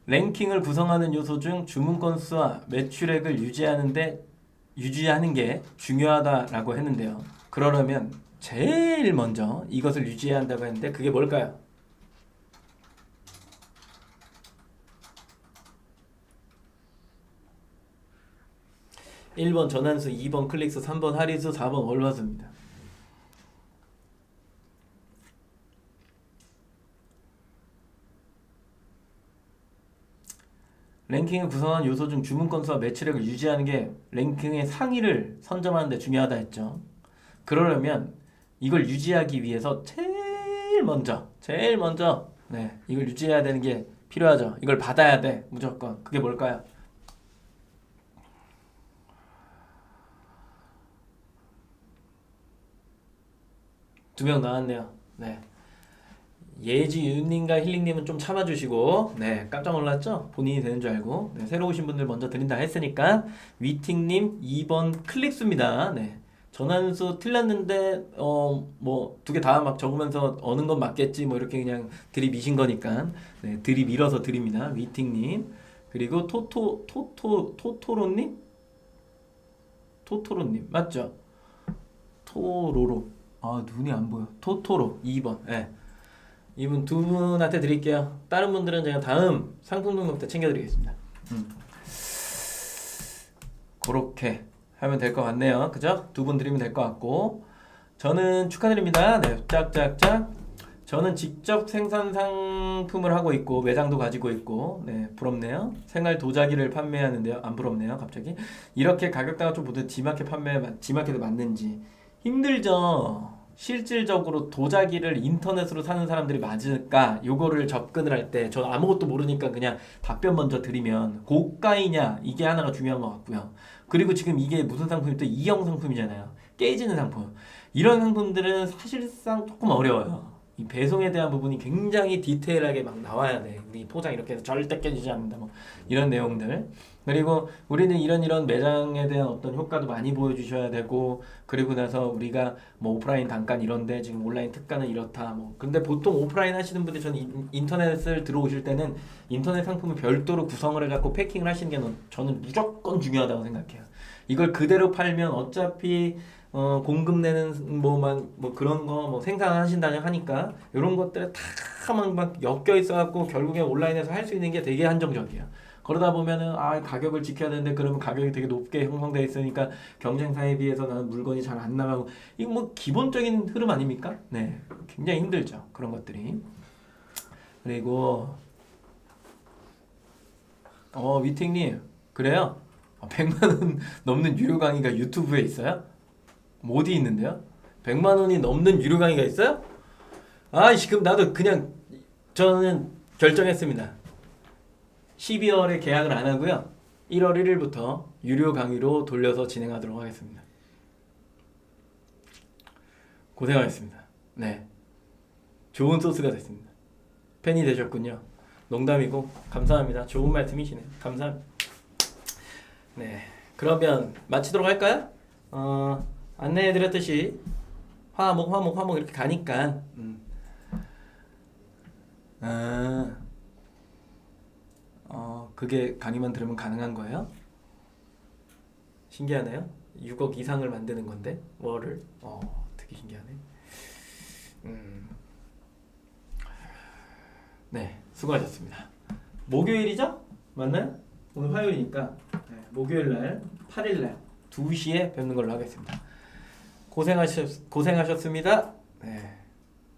랭킹을 구성하는 요소 중 주문 건수와 매출액을 유지하는 게 중요하다라고 했는데요. 그러려면 제일 먼저 이것을 유지해야 한다고 했는데 그게 뭘까요? 1번 전환수, 2번 클릭수, 3번 할인수, 4번 월화수입니다. 랭킹을 구성하는 요소 중 주문 건수와 매출액을 유지하는 게 랭킹의 상위를 선점하는 데 중요하다 했죠. 그러려면 이걸 유지하기 위해서 제일 먼저 네, 이걸 유지해야 되는 게 필요하죠. 이걸 받아야 돼, 무조건. 그게 뭘까요? 두 명 나왔네요. 네. 예지윤님과 힐링님은 좀 참아주시고, 네, 깜짝 놀랐죠? 본인이 되는 줄 알고. 네, 새로 오신 분들 먼저 드린다 했으니까 위팅님 2번 클릭수입니다. 네. 전환수 틀렸는데 뭐 두 개 다 막 적으면서 어는 건 맞겠지 뭐 이렇게 그냥 들이미신 거니까 네, 들이밀어서 드립니다. 위팅님 그리고 토토로님 맞죠? 토로로 눈이 안 보여. 토토로 2번. 네. 이분 두 분한테 드릴게요. 다른 분들은 제가 다음 상품 등록 때 챙겨드리겠습니다. 그렇게 하면 될 것 같네요. 그죠? 두 분 드리면 될 것 같고 저는 축하드립니다. 네, 짝짝짝. 저는 직접 생산 상품을 하고 있고 매장도 가지고 있고 네, 부럽네요. 생활 도자기를 판매하는데요. 안 부럽네요. 갑자기 이렇게 가격대가 좀 보통 G마켓 판매 G마켓에 맞는지 힘들죠. 실질적으로 도자기를 인터넷으로 사는 사람들이 맞을까? 요거를 접근을 할 때 저 아무것도 모르니까 그냥 답변 먼저 드리면 고가이냐 이게 하나가 중요한 것 같고요. 그리고 지금 이게 무슨 상품이 또 이형 상품이잖아요. 깨지는 상품. 이런 상품들은 사실상 조금 어려워요. 이 배송에 대한 부분이 굉장히 디테일하게 막 나와야 돼. 우리 포장 이렇게 해서 절대 깨지지 않는다. 뭐 이런 내용들. 그리고 우리는 이런 매장에 대한 어떤 효과도 많이 보여주셔야 되고, 그리고 나서 우리가 뭐 오프라인 단가 이런데 지금 온라인 특가는 이렇다. 뭐 근데 보통 오프라인 하시는 분들 저는 인터넷을 들어오실 때는 인터넷 상품을 별도로 구성을 해갖고 패킹을 하시는 게 저는 무조건 중요하다고 생각해요. 이걸 그대로 팔면 어차피 공급 내는 뭐 그런 거 뭐 생산하신다고 하니까 이런 것들에 막 엮여 있어갖고 결국에 온라인에서 할 수 있는 게 되게 한정적이에요. 그러다 보면은 가격을 지켜야 되는데 그러면 가격이 되게 높게 형성돼 있으니까 경쟁사에 비해서 나는 물건이 잘 안 나가고 이거 뭐 기본적인 흐름 아닙니까? 네, 굉장히 힘들죠 그런 것들이. 그리고 위팅님 그래요? 100만 원 넘는 유료 강의가 유튜브에 있어요? 뭐 어디 있는데요? 100만 원이 넘는 유료 강의가 있어요? 지금 나도 그냥 저는 결정했습니다. 12월에 계약을 안 하고요. 1월 1일부터 유료 강의로 돌려서 진행하도록 하겠습니다. 고생하셨습니다. 네, 좋은 소스가 됐습니다. 팬이 되셨군요. 농담이고 감사합니다. 좋은 말씀이시네요. 감사합니다. 네, 그러면 마치도록 할까요? 안내해드렸듯이 화목 이렇게 가니까 그게 강의만 들으면 가능한 거예요? 신기하네요. 6억 이상을 만드는 건데 월을 되게 신기하네. 네, 수고하셨습니다. 목요일이죠? 맞나요? 오늘 화요일이니까 목요일날 8일날 2시에 뵙는 걸로 하겠습니다. 고생하셨습니다. 네.